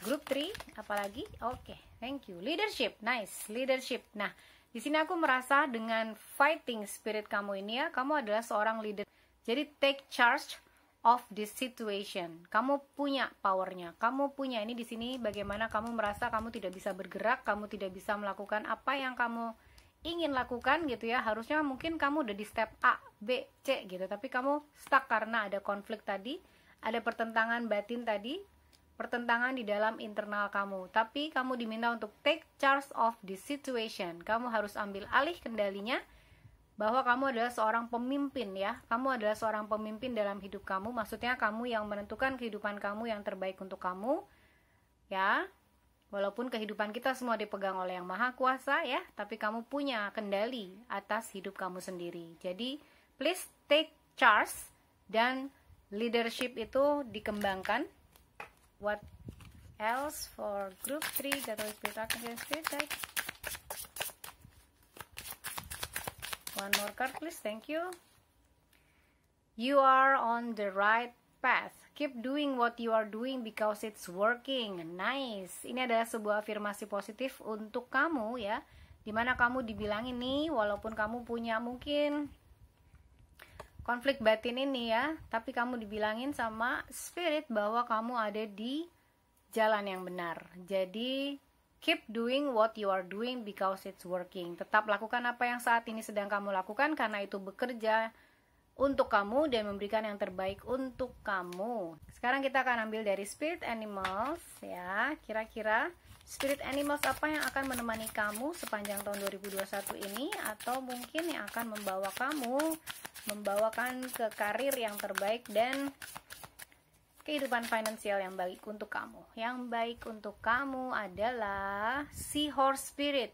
group 3, apalagi? Oke, thank you. Leadership, nice. Leadership. Nah, di sini aku merasa dengan fighting spirit kamu ini ya, kamu adalah seorang leader. Jadi take charge of this situation. Kamu punya powernya. Kamu punya, ini di sini bagaimana kamu merasa kamu tidak bisa bergerak, kamu tidak bisa melakukan apa yang kamu ingin lakukan gitu ya. Harusnya mungkin kamu udah di step A, B, C gitu, tapi kamu stuck karena ada konflik tadi, ada pertentangan batin tadi, pertentangan di dalam internal kamu. Tapi kamu diminta untuk take charge of this situation. Kamu harus ambil alih kendalinya, bahwa kamu adalah seorang pemimpin ya. Kamu adalah seorang pemimpin dalam hidup kamu. Maksudnya kamu yang menentukan kehidupan kamu yang terbaik untuk kamu ya. Walaupun kehidupan kita semua dipegang oleh Yang Maha Kuasa ya, tapi kamu punya kendali atas hidup kamu sendiri. Jadi please take charge, dan leadership itu dikembangkan. What else for group 3? God, Holy Spirit, Archangel, Spirit guide. One more card please, thank you. You are on the right path. Keep doing what you are doing because it's working. Nice. Ini adalah sebuah afirmasi positif untuk kamu ya, dimana kamu dibilang ini, walaupun kamu punya mungkin konflik batin ini ya, tapi kamu dibilangin sama spirit bahwa kamu ada di jalan yang benar. Jadi keep doing what you are doing because it's working. Tetap lakukan apa yang saat ini sedang kamu lakukan, karena itu bekerja untuk kamu dan memberikan yang terbaik untuk kamu. Sekarang kita akan ambil dari spirit animals ya. Kira-kira spirit animals apa yang akan menemani kamu sepanjang tahun 2021 ini, atau mungkin yang akan membawakan ke karir yang terbaik dan kehidupan finansial yang baik untuk kamu. Yang baik untuk kamu adalah Seahorse Spirit,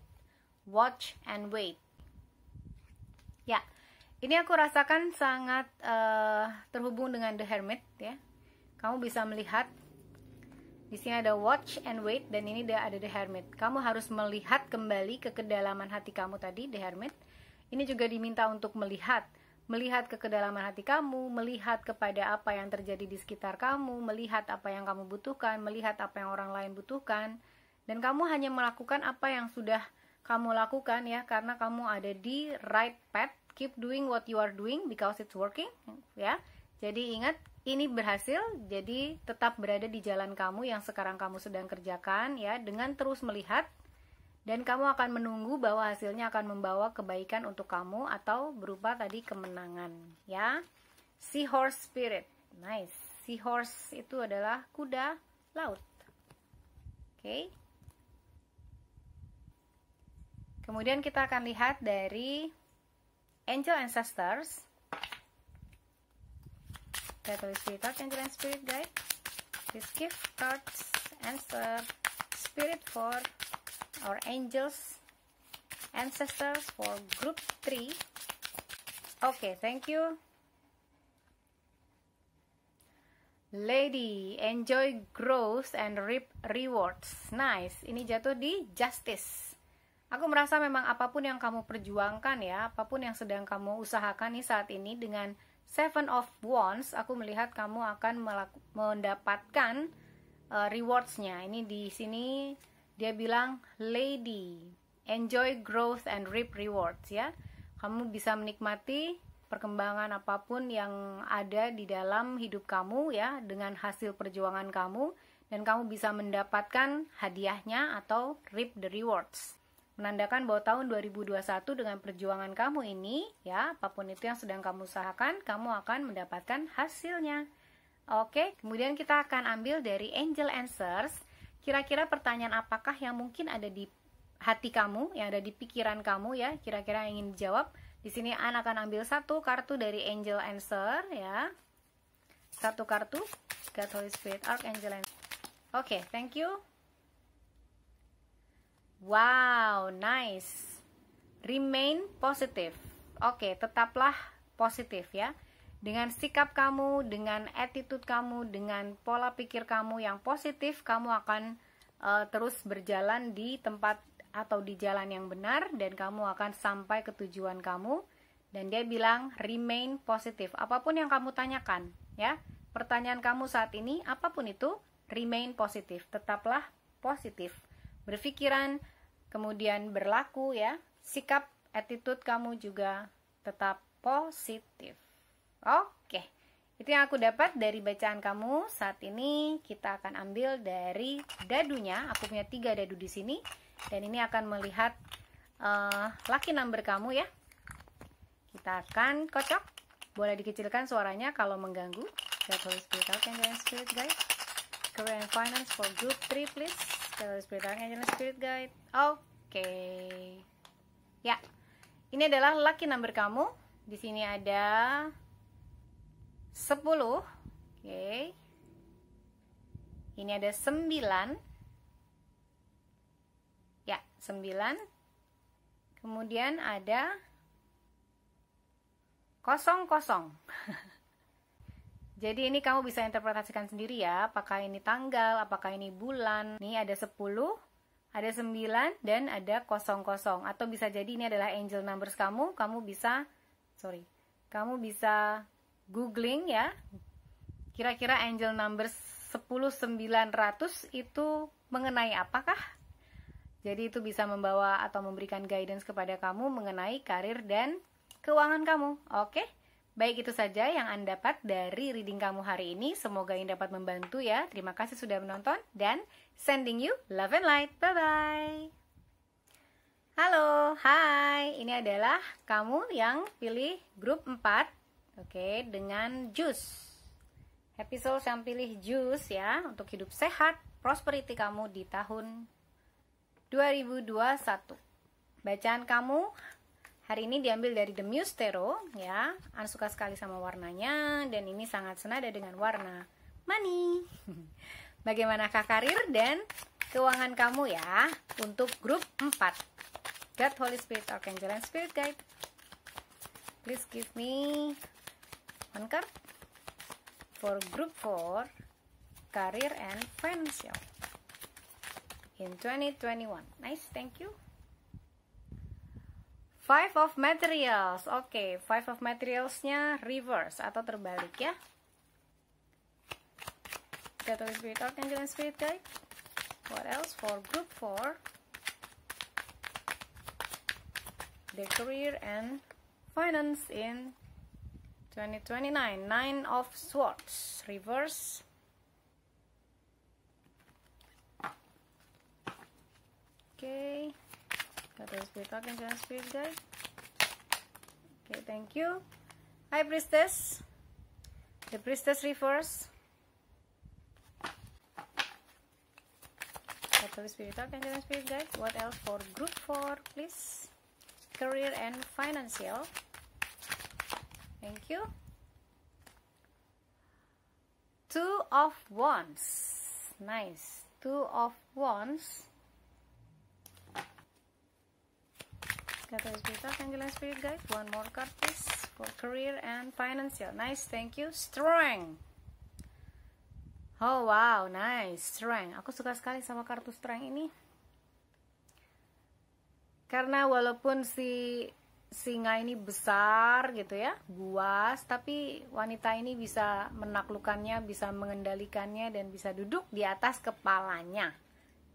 Watch and Wait. Ya, ini aku rasakan sangat terhubung dengan The Hermit ya. Kamu bisa melihat di sini ada Watch and Wait, dan ini ada The Hermit. Kamu harus melihat kembali ke kedalaman hati kamu tadi, The Hermit. Ini juga diminta untuk melihat ke kedalaman hati kamu, melihat kepada apa yang terjadi di sekitar kamu, melihat apa yang kamu butuhkan, melihat apa yang orang lain butuhkan, dan kamu hanya melakukan apa yang sudah kamu lakukan ya, karena kamu ada di right path. Keep doing what you are doing because it's working ya. Jadi ingat, ini berhasil, jadi tetap berada di jalan kamu yang sekarang kamu sedang kerjakan ya, dengan terus melihat, dan kamu akan menunggu bahwa hasilnya akan membawa kebaikan untuk kamu atau berupa tadi kemenangan ya. Seahorse Spirit, nice. Seahorse itu adalah kuda laut. Oke. Kemudian kita akan lihat dari Angel Ancestors. Holy Spirit, Angel and Spirit guide. Please give cards answer spirit for our angels ancestors for group 3. Okay, thank you. Lady, enjoy growth and reap rewards. Nice. Ini jatuh di Justice. Aku merasa memang apapun yang kamu perjuangkan ya, apapun yang sedang kamu usahakan nih saat ini, dengan Seven of Wands, aku melihat kamu akan mendapatkan rewards-nya. Ini di sini dia bilang, Lady, enjoy growth and reap rewards ya. Kamu bisa menikmati perkembangan apapun yang ada di dalam hidup kamu ya, dengan hasil perjuangan kamu, dan kamu bisa mendapatkan hadiahnya atau reap the rewards. Menandakan bahwa tahun 2021 dengan perjuangan kamu ini ya, apapun itu yang sedang kamu usahakan, kamu akan mendapatkan hasilnya. Oke, kemudian kita akan ambil dari Angel Answers. Kira-kira pertanyaan apakah yang mungkin ada di hati kamu, yang ada di pikiran kamu ya, kira-kira yang ingin dijawab. Di sini An akan ambil satu kartu dari Angel Answer ya. Satu kartu, God, Holy Spirit, Archangel Answer. Oke, thank you. Wow, nice. Remain positive. Oke, tetaplah positif ya. Dengan sikap kamu, dengan attitude kamu, dengan pola pikir kamu yang positif, kamu akan terus berjalan di tempat atau di jalan yang benar, dan kamu akan sampai ke tujuan kamu. Dan dia bilang remain positive. Apapun yang kamu tanyakan ya, pertanyaan kamu saat ini apapun itu, remain positive. Tetaplah positif. Berpikiran, kemudian berlaku ya. Sikap, attitude kamu juga tetap positif. Oke, itu yang aku dapat dari bacaan kamu. Saat ini kita akan ambil dari dadunya. Aku punya 3 dadu di sini, dan ini akan melihat lucky number kamu ya. Kita akan kocok. Boleh dikecilkan suaranya kalau mengganggu. God, Holy Spirit, Archangel Spirit Guide. Career and Finance for Group 3 please. God, Holy Spirit, Archangel Spirit Guide. Oke. Ya, ini adalah lucky number kamu. Di sini ada 10. Oke. Ini ada 9. Ya, 9. Kemudian ada 00. Jadi ini kamu bisa interpretasikan sendiri ya, apakah ini tanggal, apakah ini bulan. Ini ada 10, ada 9, dan ada 00. Atau bisa jadi ini adalah angel numbers kamu. Kamu bisa googling ya, kira-kira angel numbers 10900 itu mengenai apakah. Jadi itu bisa membawa atau memberikan guidance kepada kamu mengenai karir dan keuangan kamu. Oke, baik, itu saja yang Anda dapat dari reading kamu hari ini. Semoga ini dapat membantu ya. Terima kasih sudah menonton, dan sending you love and light. Bye-bye. Halo, hai. Ini adalah kamu yang pilih grup 4. Oke, dengan Juice. Happy Souls yang pilih Juice ya, untuk hidup sehat, prosperity kamu di tahun 2021. Bacaan kamu hari ini diambil dari The Muse Tarot ya. An suka sekali sama warnanya, dan ini sangat senada dengan warna money. Bagaimanakah karir dan keuangan kamu ya untuk grup 4? God, Holy Spirit, Archangel and Spirit Guide, please give me one card for group 4, career and financial in 2021. Nice, thank you. 5 of materials. Oke, 5 of materialsnya reverse atau terbalik ya. God, Holy Spirit, Archangel and Spirit Guide. What else for group 4? The career and finance in 2029. 9 of Swords reverse. Okay, God, Holy Spirit, Archangel and Spirit Guide. Okay, thank you. High Priestess. The Priestess reverse. God, Holy Spirit, Archangel and Spirit Guide. What else for group 4, please? Career and financial. Thank you. 2 of Wands. Nice. 2 of Wands. God, Holy Spirit, Archangel and Spirit Guide. One more card please for career and financial. Nice, thank you. Strength. Oh wow, nice. Strength. Aku suka sekali sama kartu Strength ini. Karena walaupun si singa ini besar gitu ya, buas, tapi wanita ini bisa menaklukkannya, bisa mengendalikannya, dan bisa duduk di atas kepalanya.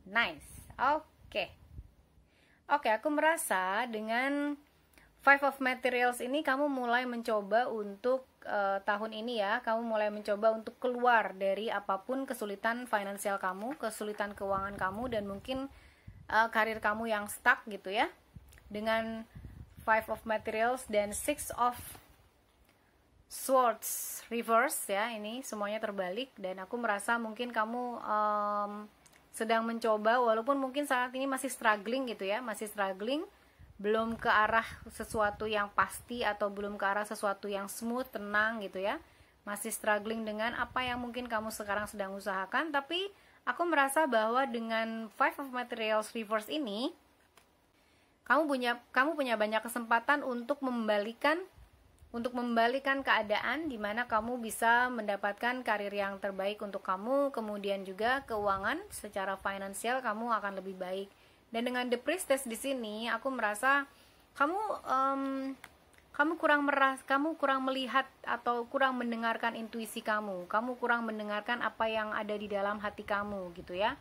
Nice. Oke. Oke, aku merasa dengan Five of Materials ini kamu mulai mencoba untuk tahun ini ya, kamu mulai mencoba untuk keluar dari apapun kesulitan finansial kamu, kesulitan keuangan kamu, dan mungkin karir kamu yang stuck gitu ya. Dengan Five of Materials dan Six of Swords reverse ya, ini semuanya terbalik, dan aku merasa mungkin kamu sedang mencoba, walaupun mungkin saat ini masih struggling gitu ya, masih struggling, belum ke arah sesuatu yang pasti atau belum ke arah sesuatu yang smooth, tenang gitu ya, masih struggling dengan apa yang mungkin kamu sekarang sedang usahakan. Tapi aku merasa bahwa dengan Five of Materials reverse ini, kamu punya banyak kesempatan untuk membalikan keadaan di mana kamu bisa mendapatkan karir yang terbaik untuk kamu, kemudian juga keuangan secara finansial kamu akan lebih baik. Dan dengan The Priestess di sini, aku merasa kamu kurang melihat atau kurang mendengarkan intuisi kamu kurang mendengarkan apa yang ada di dalam hati kamu gitu ya.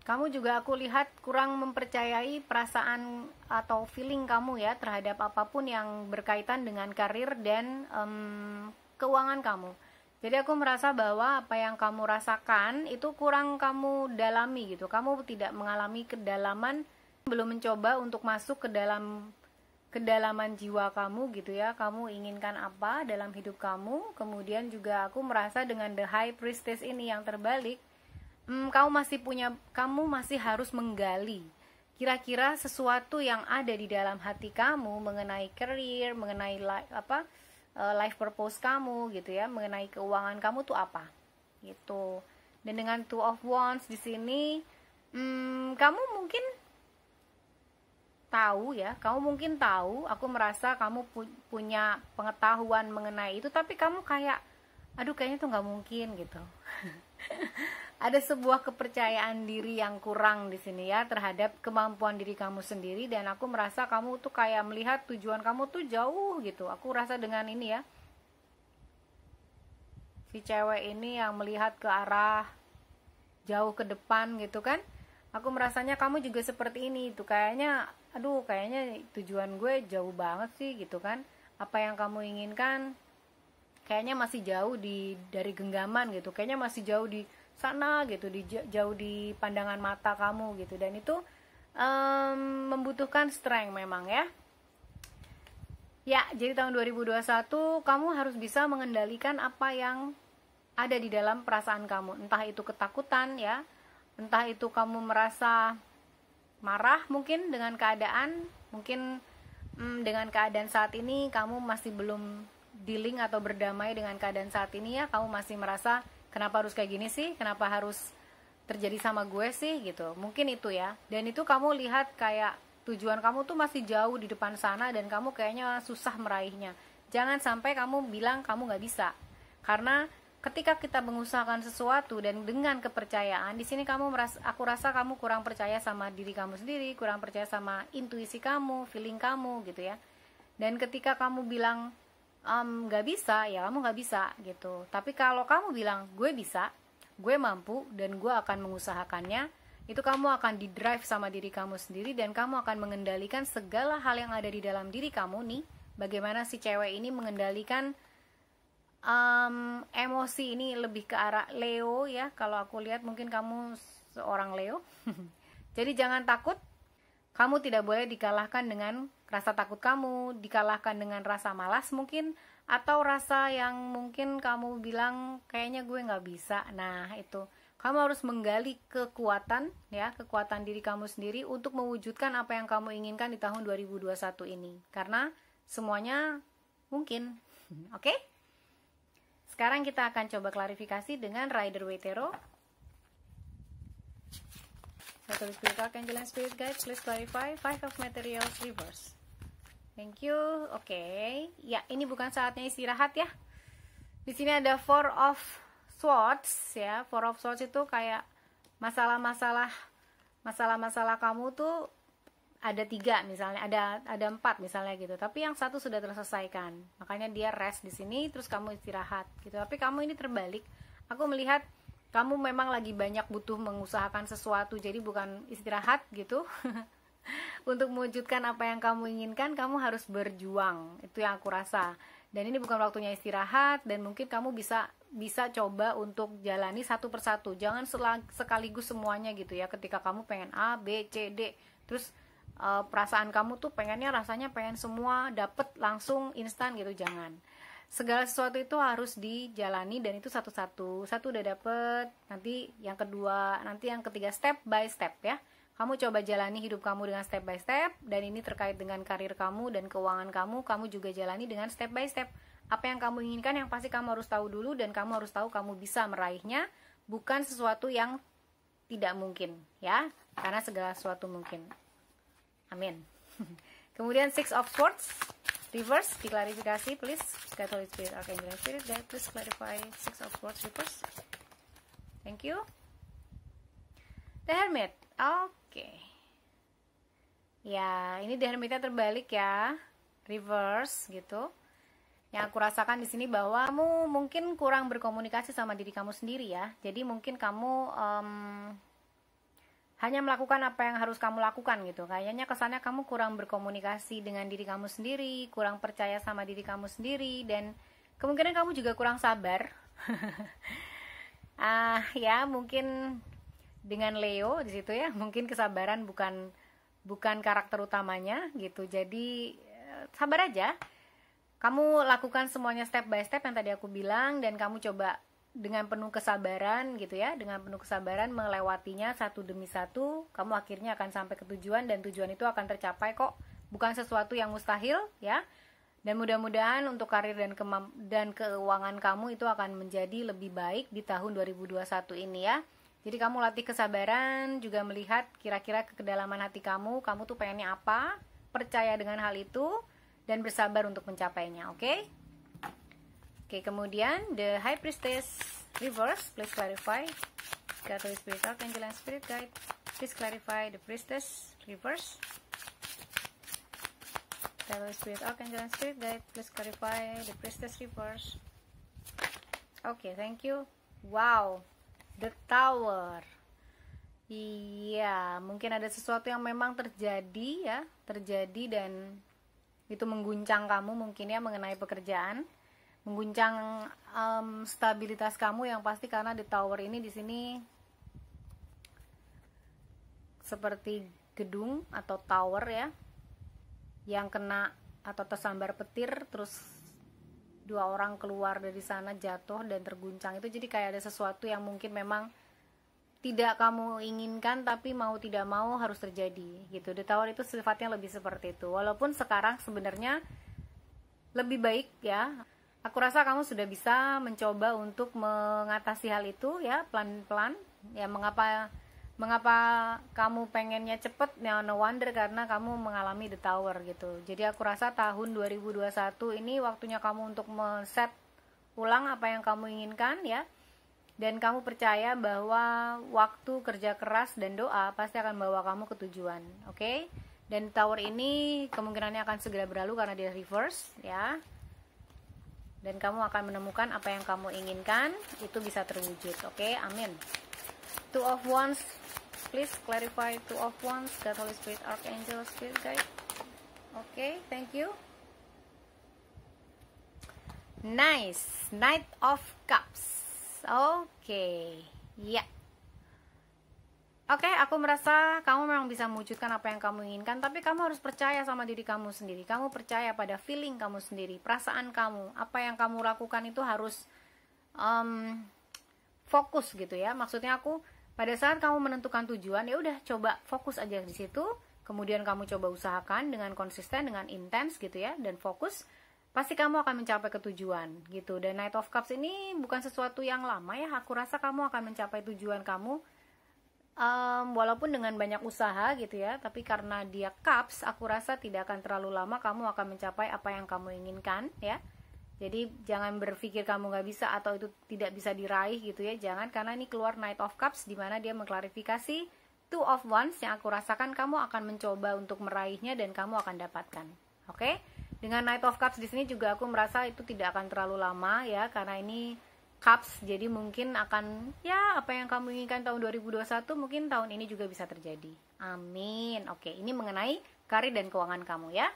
Kamu juga aku lihat kurang mempercayai perasaan atau feeling kamu ya terhadap apapun yang berkaitan dengan karir dan keuangan kamu. Jadi aku merasa bahwa apa yang kamu rasakan itu kurang kamu dalami gitu. Kamu tidak mengalami kedalaman, belum mencoba untuk masuk ke dalam kedalaman jiwa kamu gitu ya. Kamu inginkan apa dalam hidup kamu. Kemudian juga aku merasa dengan The High Priestess ini yang terbalik, kamu masih harus menggali kira-kira sesuatu yang ada di dalam hati kamu mengenai career, mengenai life purpose kamu gitu ya, mengenai keuangan kamu tuh apa gitu. Dan dengan Two of Wands di sini, kamu mungkin tahu, aku merasa kamu punya pengetahuan mengenai itu, tapi kamu kayak kayaknya tuh nggak mungkin gitu. Ada sebuah kepercayaan diri yang kurang di sini ya terhadap kemampuan diri kamu sendiri, dan aku merasa kamu tuh kayak melihat tujuan kamu tuh jauh gitu. Aku rasa dengan ini ya, si cewek ini yang melihat ke arah jauh ke depan gitu kan. Aku merasanya kamu juga seperti ini tuh, kayaknya tujuan gue jauh banget sih gitu kan. Apa yang kamu inginkan kayaknya masih jauh dari genggaman gitu, kayaknya masih jauh di sana gitu, jauh di pandangan mata kamu gitu. Dan itu membutuhkan strength memang ya. Jadi tahun 2021 kamu harus bisa mengendalikan apa yang ada di dalam perasaan kamu. Entah itu ketakutan ya, entah itu kamu merasa marah mungkin dengan keadaan, mungkin dengan keadaan saat ini kamu masih belum dealing atau berdamai dengan keadaan saat ini ya. Kamu masih merasa kenapa harus kayak gini sih, kenapa harus terjadi sama gue sih gitu, mungkin itu ya. Dan itu kamu lihat kayak tujuan kamu tuh masih jauh di depan sana dan kamu kayaknya susah meraihnya. Jangan sampai kamu bilang kamu gak bisa, karena ketika kita mengusahakan sesuatu dan dengan kepercayaan, di sini aku rasa kamu kurang percaya sama diri kamu sendiri, kurang percaya sama intuisi kamu, feeling kamu gitu ya. Dan ketika kamu bilang gak bisa, ya kamu gak bisa gitu. Tapi kalau kamu bilang gue bisa, gue mampu, dan gue akan mengusahakannya, itu kamu akan didrive sama diri kamu sendiri, dan kamu akan mengendalikan segala hal yang ada di dalam diri kamu nih. Bagaimana si cewek ini mengendalikan emosi ini lebih ke arah Leo ya. Kalau aku lihat mungkin kamu seorang Leo. Jadi jangan takut. Kamu tidak boleh dikalahkan dengan rasa takut kamu, dikalahkan dengan rasa malas mungkin, atau rasa yang mungkin kamu bilang kayaknya gue nggak bisa. Nah itu, kamu harus menggali kekuatan ya, kekuatan diri kamu sendiri untuk mewujudkan apa yang kamu inginkan di tahun 2021 ini. Karena semuanya mungkin. Oke? Sekarang kita akan coba klarifikasi dengan Rider Waite Tarot. Battle Spirit Archangel and Spirit Guide, please clarify Five of Materials reverse. Thank you. Oke. Ya, ini bukan saatnya istirahat ya. Di sini ada Four of Swords ya. Four of Swords itu kayak masalah-masalah kamu tuh ada 3 misalnya, ada 4 misalnya gitu. Tapi yang satu sudah terselesaikan. Makanya dia rest di sini, terus kamu istirahat gitu. Tapi kamu ini terbalik. Aku melihat kamu memang lagi banyak butuh mengusahakan sesuatu, jadi bukan istirahat gitu. Untuk mewujudkan apa yang kamu inginkan, kamu harus berjuang. Itu yang aku rasa. Dan ini bukan waktunya istirahat, dan mungkin kamu bisa coba untuk jalani satu persatu. Jangan sekaligus semuanya gitu ya. Ketika kamu pengen A, B, C, D, terus perasaan kamu tuh rasanya pengen semua dapet langsung instan gitu. Jangan. Segala sesuatu itu harus dijalani, dan itu satu-satu. Satu udah dapet, nanti yang kedua, nanti yang ketiga, step by step ya. Kamu coba jalani hidup kamu dengan step by step, dan ini terkait dengan karir kamu dan keuangan kamu juga jalani dengan step by step. Apa yang kamu inginkan yang pasti kamu harus tahu dulu, dan kamu harus tahu kamu bisa meraihnya, bukan sesuatu yang tidak mungkin ya, karena segala sesuatu mungkin. Amin. Kemudian Six of Swords reverse, diklarifikasi please. God, Holy Spirit, Archangel, Spirit Guide, please clarify Six of Swords reverse. Thank you. The Hermit. Oke. Ya, ini The Hermitnya terbalik ya. Reverse gitu. Yang aku rasakan di sini bahwa kamu mungkin kurang berkomunikasi sama diri kamu sendiri ya. Jadi mungkin kamu hanya melakukan apa yang harus kamu lakukan gitu. Kayaknya kesannya kamu kurang berkomunikasi dengan diri kamu sendiri, kurang percaya sama diri kamu sendiri, dan kemungkinan kamu juga kurang sabar. Ya mungkin dengan Leo di situ ya, mungkin kesabaran bukan karakter utamanya gitu. Jadi sabar aja. Kamu lakukan semuanya step by step yang tadi aku bilang, dan kamu coba dengan penuh kesabaran gitu ya, dengan penuh kesabaran melewatinya satu demi satu. Kamu akhirnya akan sampai ke tujuan, dan tujuan itu akan tercapai kok. Bukan sesuatu yang mustahil ya. Dan mudah-mudahan untuk karir dan keuangan kamu itu akan menjadi lebih baik di tahun 2021 ini ya. Jadi kamu latih kesabaran, juga melihat kira-kira ke kedalaman hati kamu tuh pengennya apa, percaya dengan hal itu, dan bersabar untuk mencapainya, oke? Oke, kemudian the High Priestess reverse, please clarify. God, Holy Spirit, Archangel, and Spirit Guide, please clarify the Priestess reverse. God, Holy Spirit, Archangel, and Spirit Guide, please clarify the Priestess reverse. Oke, thank you. Wow. The Tower. Iya, mungkin ada sesuatu yang memang terjadi dan itu mengguncang kamu mungkin ya, mengenai pekerjaan, mengguncang stabilitas kamu yang pasti, karena The Tower ini di sini seperti gedung atau tower ya, yang kena atau tersambar petir, terus dua orang keluar dari sana jatuh dan terguncang. Itu jadi kayak ada sesuatu yang mungkin memang tidak kamu inginkan, tapi mau tidak mau harus terjadi gitu. The Tower itu sifatnya lebih seperti itu. Walaupun sekarang sebenarnya lebih baik ya. Aku rasa kamu sudah bisa mencoba untuk mengatasi hal itu ya, pelan-pelan. Ya, mengapa kamu pengennya cepet? Ya, no wonder, karena kamu mengalami The Tower gitu. Jadi aku rasa tahun 2021 ini waktunya kamu untuk men-set ulang apa yang kamu inginkan ya. Dan kamu percaya bahwa waktu, kerja keras, dan doa pasti akan membawa kamu ke tujuan, oke? Dan Tower ini kemungkinannya akan segera berlalu karena dia reverse ya. Dan kamu akan menemukan apa yang kamu inginkan, itu bisa terwujud, oke? Amin. Two of Wands, please clarify Two of Wands. God, Holy Spirit, Archangel, Spirit Guide. Okay, thank you. Nice. Knight of Cups. Oke, ya. Oke, aku merasa kamu memang bisa mewujudkan apa yang kamu inginkan, tapi kamu harus percaya sama diri kamu sendiri. Kamu percaya pada feeling kamu sendiri, perasaan kamu. Apa yang kamu lakukan itu harus fokus gitu ya. Maksudnya aku, pada saat kamu menentukan tujuan, ya udah coba fokus aja di situ. Kemudian kamu coba usahakan dengan konsisten, dengan intens gitu ya, dan fokus. Pasti kamu akan mencapai ke tujuan gitu. Dan Knight of Cups ini bukan sesuatu yang lama ya. Aku rasa kamu akan mencapai tujuan kamu walaupun dengan banyak usaha gitu ya. Tapi karena dia Cups, aku rasa tidak akan terlalu lama kamu akan mencapai apa yang kamu inginkan ya. Jadi jangan berpikir kamu gak bisa atau itu tidak bisa diraih gitu ya. Jangan, karena ini keluar Knight of Cups, dimana dia mengklarifikasi Two of Wands yang aku rasakan kamu akan mencoba untuk meraihnya dan kamu akan dapatkan. Oke? Dengan Knight of Cups di sini juga aku merasa itu tidak akan terlalu lama ya, karena ini Cups, jadi mungkin akan, ya, apa yang kamu inginkan tahun 2021 mungkin tahun ini juga bisa terjadi. Amin. Oke, ini mengenai karir dan keuangan kamu ya.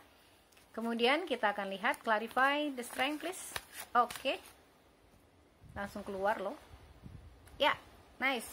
Kemudian kita akan lihat clarify the strength please. Oke, langsung keluar loh ya. Nice.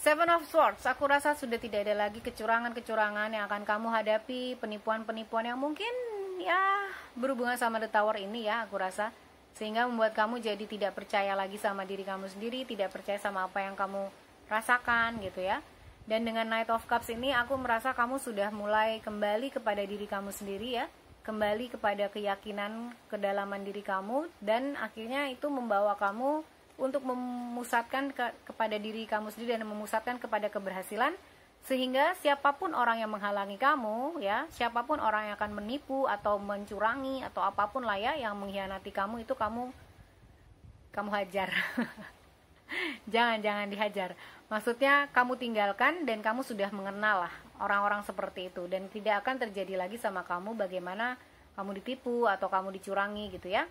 Seven of Swords, aku rasa sudah tidak ada lagi kecurangan-kecurangan yang akan kamu hadapi, penipuan-penipuan yang mungkin ya berhubungan sama The Tower ini ya, aku rasa, sehingga membuat kamu jadi tidak percaya lagi sama diri kamu sendiri, tidak percaya sama apa yang kamu rasakan gitu ya. Dan dengan Knight of Cups ini aku merasa kamu sudah mulai kembali kepada diri kamu sendiri ya, kembali kepada keyakinan kedalaman diri kamu, dan akhirnya itu membawa kamu untuk memusatkan kepada diri kamu sendiri dan memusatkan kepada keberhasilan, sehingga siapapun orang yang menghalangi kamu ya, siapapun orang yang akan menipu atau mencurangi atau apapun lah ya yang mengkhianati kamu, itu kamu hajar. jangan dihajar, maksudnya kamu tinggalkan, dan kamu sudah mengenal lah orang-orang seperti itu, dan tidak akan terjadi lagi sama kamu bagaimana kamu ditipu atau kamu dicurangi gitu ya.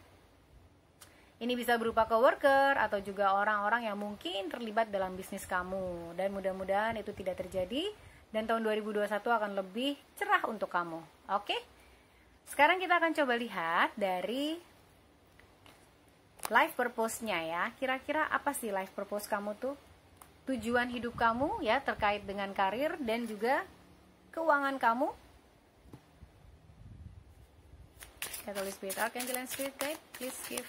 Ini bisa berupa coworker atau juga orang-orang yang mungkin terlibat dalam bisnis kamu, dan mudah-mudahan itu tidak terjadi dan tahun 2021 akan lebih cerah untuk kamu. Oke? Sekarang kita akan coba lihat dari life purpose-nya ya. Kira-kira apa sih life purpose kamu tuh? Tujuan hidup kamu ya, terkait dengan karir dan juga keuangan kamu. Catholic Spirit, Archangel and Spirit Guide, please give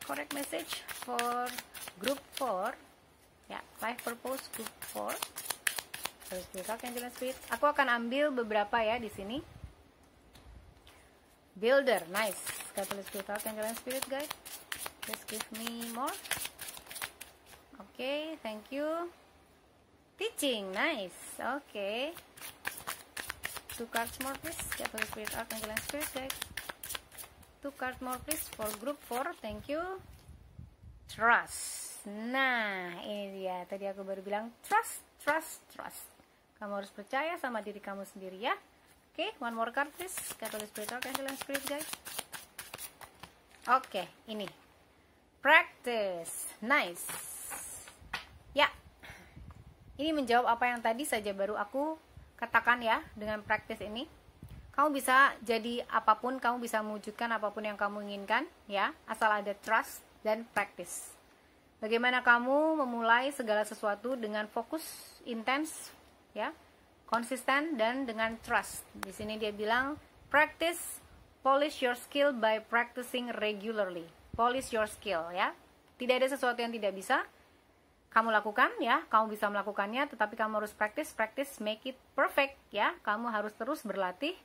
correct message for group 4 ya, life purpose group 4. Catholic Spirit, Archangel and Spirit. Aku akan ambil beberapa ya di sini. Builder, nice. Catholic Spirit, Archangel and Spirit Guide, please give me more. Okay, thank you. Teaching, nice. Okay. 2 cards more please. Catholic Spirit, Archangel and Spirit Guide. 2 card more please for group 4. Thank you. Trust. Nah, ini dia. Tadi aku baru bilang trust. Kamu harus percaya sama diri kamu sendiri ya. Oke, one more card please. Catholic Spirit, Archangel and Spirit Guide. Oke, ini. Practice. Nice. Ya. Ini menjawab apa yang tadi saja baru aku katakan ya, dengan practice ini. Kamu bisa jadi apapun, kamu bisa mewujudkan apapun yang kamu inginkan ya, asal ada trust dan practice. Bagaimana kamu memulai segala sesuatu dengan fokus, intens ya, konsisten dan dengan trust. Di sini dia bilang practice, polish your skill by practicing regularly. Polish your skill ya. Tidak ada sesuatu yang tidak bisa kamu lakukan ya, kamu bisa melakukannya, tetapi kamu harus practice, make it perfect ya. Kamu harus terus berlatih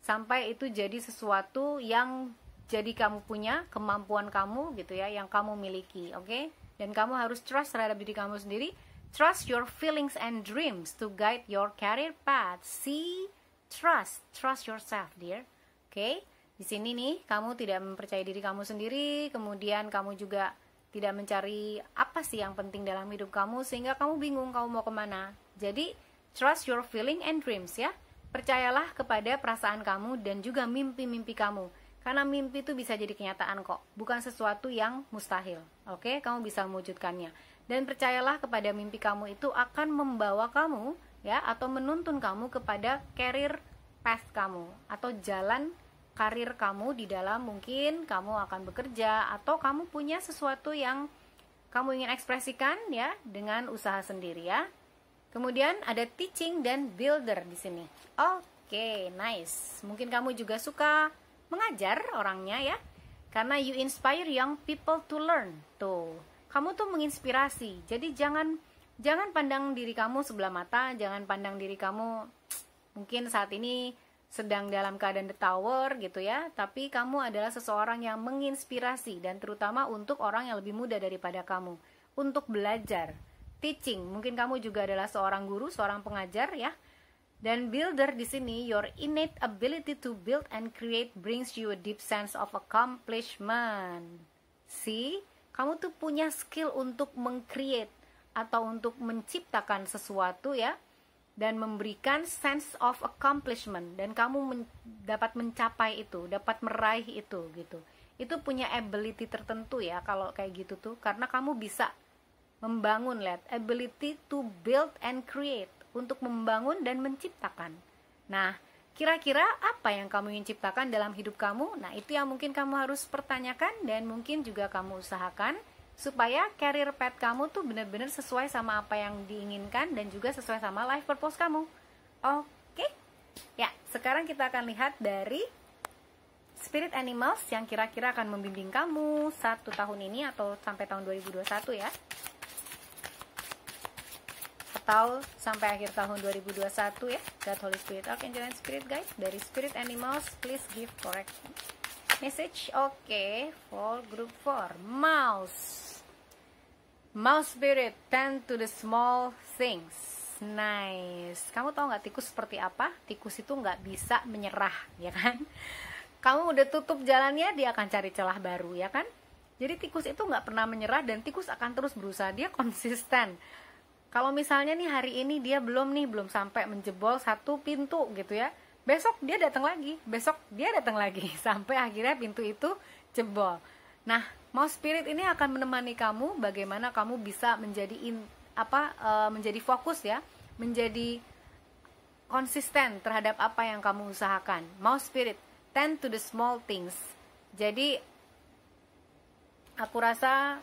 sampai itu jadi sesuatu yang jadi kamu punya, kemampuan kamu gitu ya, yang kamu miliki, oke? Dan kamu harus trust terhadap diri kamu sendiri, trust your feelings and dreams to guide your career path. See, trust yourself, dear. Oke? Di sini nih, kamu tidak mempercayai diri kamu sendiri, kemudian kamu juga tidak mencari apa sih yang penting dalam hidup kamu, sehingga kamu bingung kamu mau kemana. Jadi, trust your feeling and dreams ya. Percayalah kepada perasaan kamu dan juga mimpi-mimpi kamu. Karena mimpi itu bisa jadi kenyataan kok. Bukan sesuatu yang mustahil. Oke? Kamu bisa mewujudkannya. Dan percayalah kepada mimpi kamu itu akan membawa kamu ya, atau menuntun kamu kepada career path kamu, atau jalan karir kamu di dalam mungkin kamu akan bekerja, atau kamu punya sesuatu yang kamu ingin ekspresikan ya, dengan usaha sendiri ya. Kemudian ada teaching dan builder di sini. Oke, nice. Mungkin kamu juga suka mengajar orangnya ya. Karena you inspire young people to learn. Tuh, kamu tuh menginspirasi. Jadi jangan pandang diri kamu sebelah mata, jangan pandang diri kamu mungkin saat ini sedang dalam keadaan the tower gitu ya. Tapi kamu adalah seseorang yang menginspirasi, dan terutama untuk orang yang lebih muda daripada kamu, untuk belajar. Teaching, mungkin kamu juga adalah seorang guru, seorang pengajar ya. Dan builder di sini, your innate ability to build and create brings you a deep sense of accomplishment. See, kamu tuh punya skill untuk meng-create atau untuk menciptakan sesuatu ya, dan memberikan sense of accomplishment, dan kamu dapat mencapai itu, dapat meraih itu gitu. itu punya ability tertentu ya kalau kayak gitu tuh, karena kamu bisa membangun, lihat, ability to build and create, untuk membangun dan menciptakan. Nah, kira-kira apa yang kamu ingin ciptakan dalam hidup kamu? Nah, itu yang mungkin kamu harus pertanyakan dan mungkin juga kamu usahakan supaya career path kamu tuh benar-benar sesuai sama apa yang diinginkan dan juga sesuai sama life purpose kamu. Oke? Ya, sekarang kita akan lihat dari spirit animals yang kira-kira akan membimbing kamu 1 tahun ini atau sampai tahun 2021 ya. Atau sampai akhir tahun 2021 ya. God, Holy Spirit, Archangel and Spirit Guide dari spirit animals, please give correct message. Oke, for group 4, mouse. Mouse spirit, tend to the small things. Nice. Kamu tahu nggak tikus seperti apa? Tikus itu nggak bisa menyerah, ya kan? Kamu udah tutup jalannya, dia akan cari celah baru, ya kan? Jadi tikus itu nggak pernah menyerah dan tikus akan terus berusaha. Dia konsisten. Kalau misalnya nih hari ini dia belum sampai menjebol 1 pintu gitu ya, besok dia datang lagi, besok dia datang lagi sampai akhirnya pintu itu jebol. Nah, mouse spirit ini akan menemani kamu bagaimana kamu bisa menjadi menjadi fokus ya, menjadi konsisten terhadap apa yang kamu usahakan. Mouse spirit, tend to the small things. Jadi aku rasa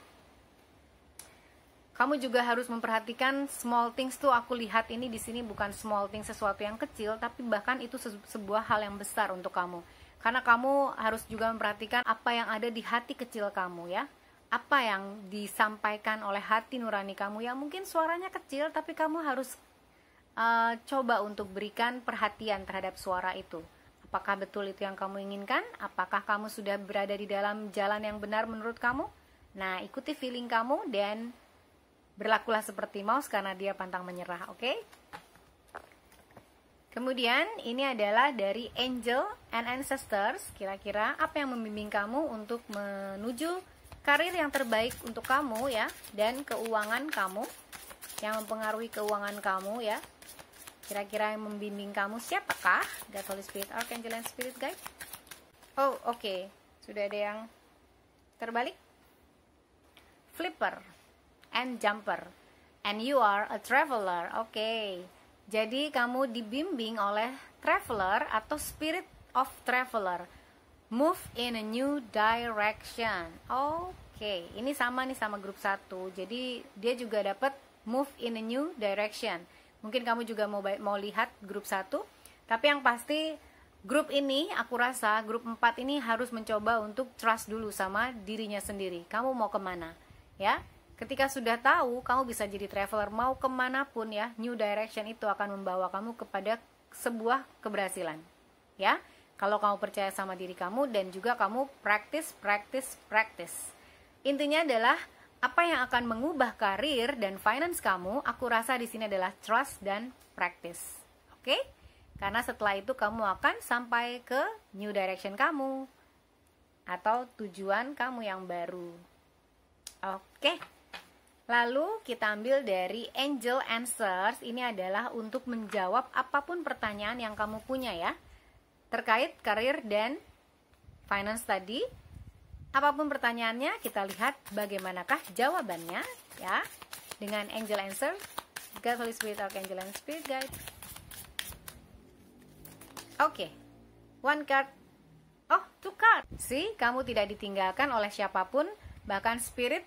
kamu juga harus memperhatikan small things tuh. Aku lihat ini di sini bukan small things sesuatu yang kecil, tapi bahkan itu sebuah hal yang besar untuk kamu. Karena kamu harus juga memperhatikan apa yang ada di hati kecil kamu ya. Apa yang disampaikan oleh hati nurani kamu yang mungkin suaranya kecil, tapi kamu harus coba untuk berikan perhatian terhadap suara itu. Apakah betul itu yang kamu inginkan? Apakah kamu sudah berada di dalam jalan yang benar menurut kamu? Nah, ikuti feeling kamu dan berlakulah seperti mouse karena dia pantang menyerah, oke? Kemudian ini adalah dari angel and ancestors. Kira-kira apa yang membimbing kamu untuk menuju karir yang terbaik untuk kamu ya, dan keuangan kamu, yang mempengaruhi keuangan kamu ya. Kira-kira yang membimbing kamu siapakah? God, Holy Spirit, Archangel and Spirit Guide. Oh, oke. Sudah ada yang terbalik. Flipper and jumper, and you are a traveler. Oke. Jadi kamu dibimbing oleh traveler atau spirit of traveler. Move in a new direction. Oke. Ini sama nih sama grup 1. Jadi dia juga dapat move in a new direction. Mungkin kamu juga mau lihat grup 1. Tapi yang pasti grup ini, aku rasa grup 4 ini harus mencoba untuk trust dulu sama dirinya sendiri. Kamu mau kemana? Ya. Ketika sudah tahu, kamu bisa jadi traveler mau kemanapun ya. New direction itu akan membawa kamu kepada sebuah keberhasilan. Ya, kalau kamu percaya sama diri kamu dan juga kamu practice. Intinya adalah apa yang akan mengubah karir dan finance kamu. Aku rasa di sini adalah trust dan practice. Oke? Karena setelah itu kamu akan sampai ke new direction kamu atau tujuan kamu yang baru. Oke. Lalu kita ambil dari angel answers. Ini adalah untuk menjawab apapun pertanyaan yang kamu punya ya, terkait karir dan finance tadi. Apapun pertanyaannya, kita lihat bagaimanakah jawabannya ya, dengan angel answer. God, Holy Spirit, Archangel and Spirit Guide. Oke. 1 card. Oh, 2 card. See, kamu tidak ditinggalkan oleh siapapun, bahkan spirit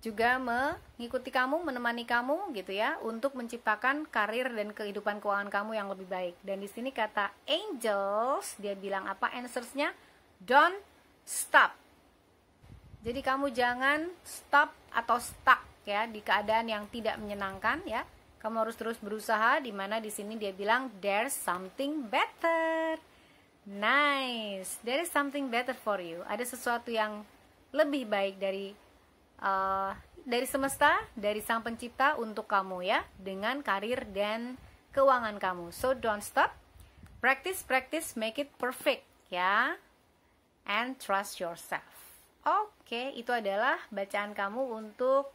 juga mengikuti kamu, menemani kamu gitu ya, untuk menciptakan karir dan kehidupan keuangan kamu yang lebih baik. Dan di sini kata angels, dia bilang apa answersnya? Don't stop. Jadi kamu jangan stop atau stuck ya di keadaan yang tidak menyenangkan ya. Kamu harus terus berusaha, di mana di sini dia bilang there's something better. Nice. There is something better for you. Ada sesuatu yang lebih baik dari semesta, dari sang pencipta untuk kamu ya, dengan karir dan keuangan kamu. So don't stop, practice, make it perfect ya, and trust yourself. Oke, itu adalah bacaan kamu untuk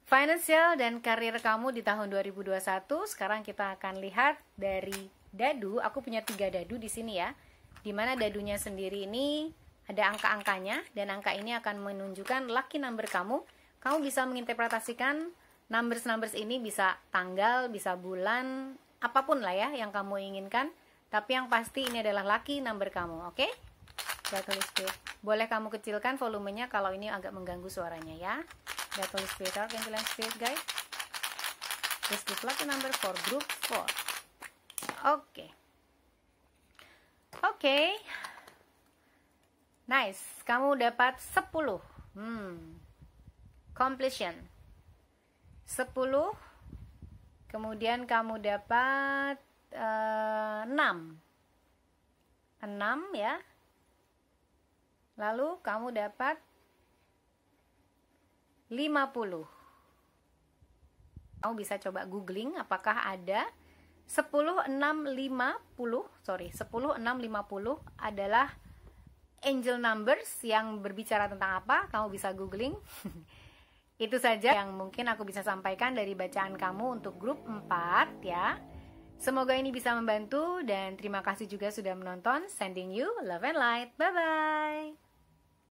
financial dan karir kamu di tahun 2021. Sekarang kita akan lihat dari dadu. Aku punya 3 dadu di sini ya. Dimana dadunya sendiri ini ada angka-angkanya, dan angka ini akan menunjukkan lucky number kamu. Kamu bisa menginterpretasikan numbers ini bisa tanggal, bisa bulan, apapun lah ya yang kamu inginkan. Tapi yang pasti ini adalah lucky number kamu, oke? Udah tulis speed. Boleh kamu kecilkan volumenya kalau ini agak mengganggu suaranya ya. Udah tulis speed, can speed guys. This is lucky number for group 4. Oke. Nice. Kamu dapat 10. Completion. 10. Kemudian kamu dapat 6 ya. Lalu kamu dapat 50. Kamu bisa coba googling apakah ada 10, 6, 50 adalah angel numbers yang berbicara tentang apa. Kamu bisa googling. Itu saja yang mungkin aku bisa sampaikan dari bacaan kamu untuk grup 4 ya. Semoga ini bisa membantu, dan terima kasih juga sudah menonton. Sending you love and light. Bye bye.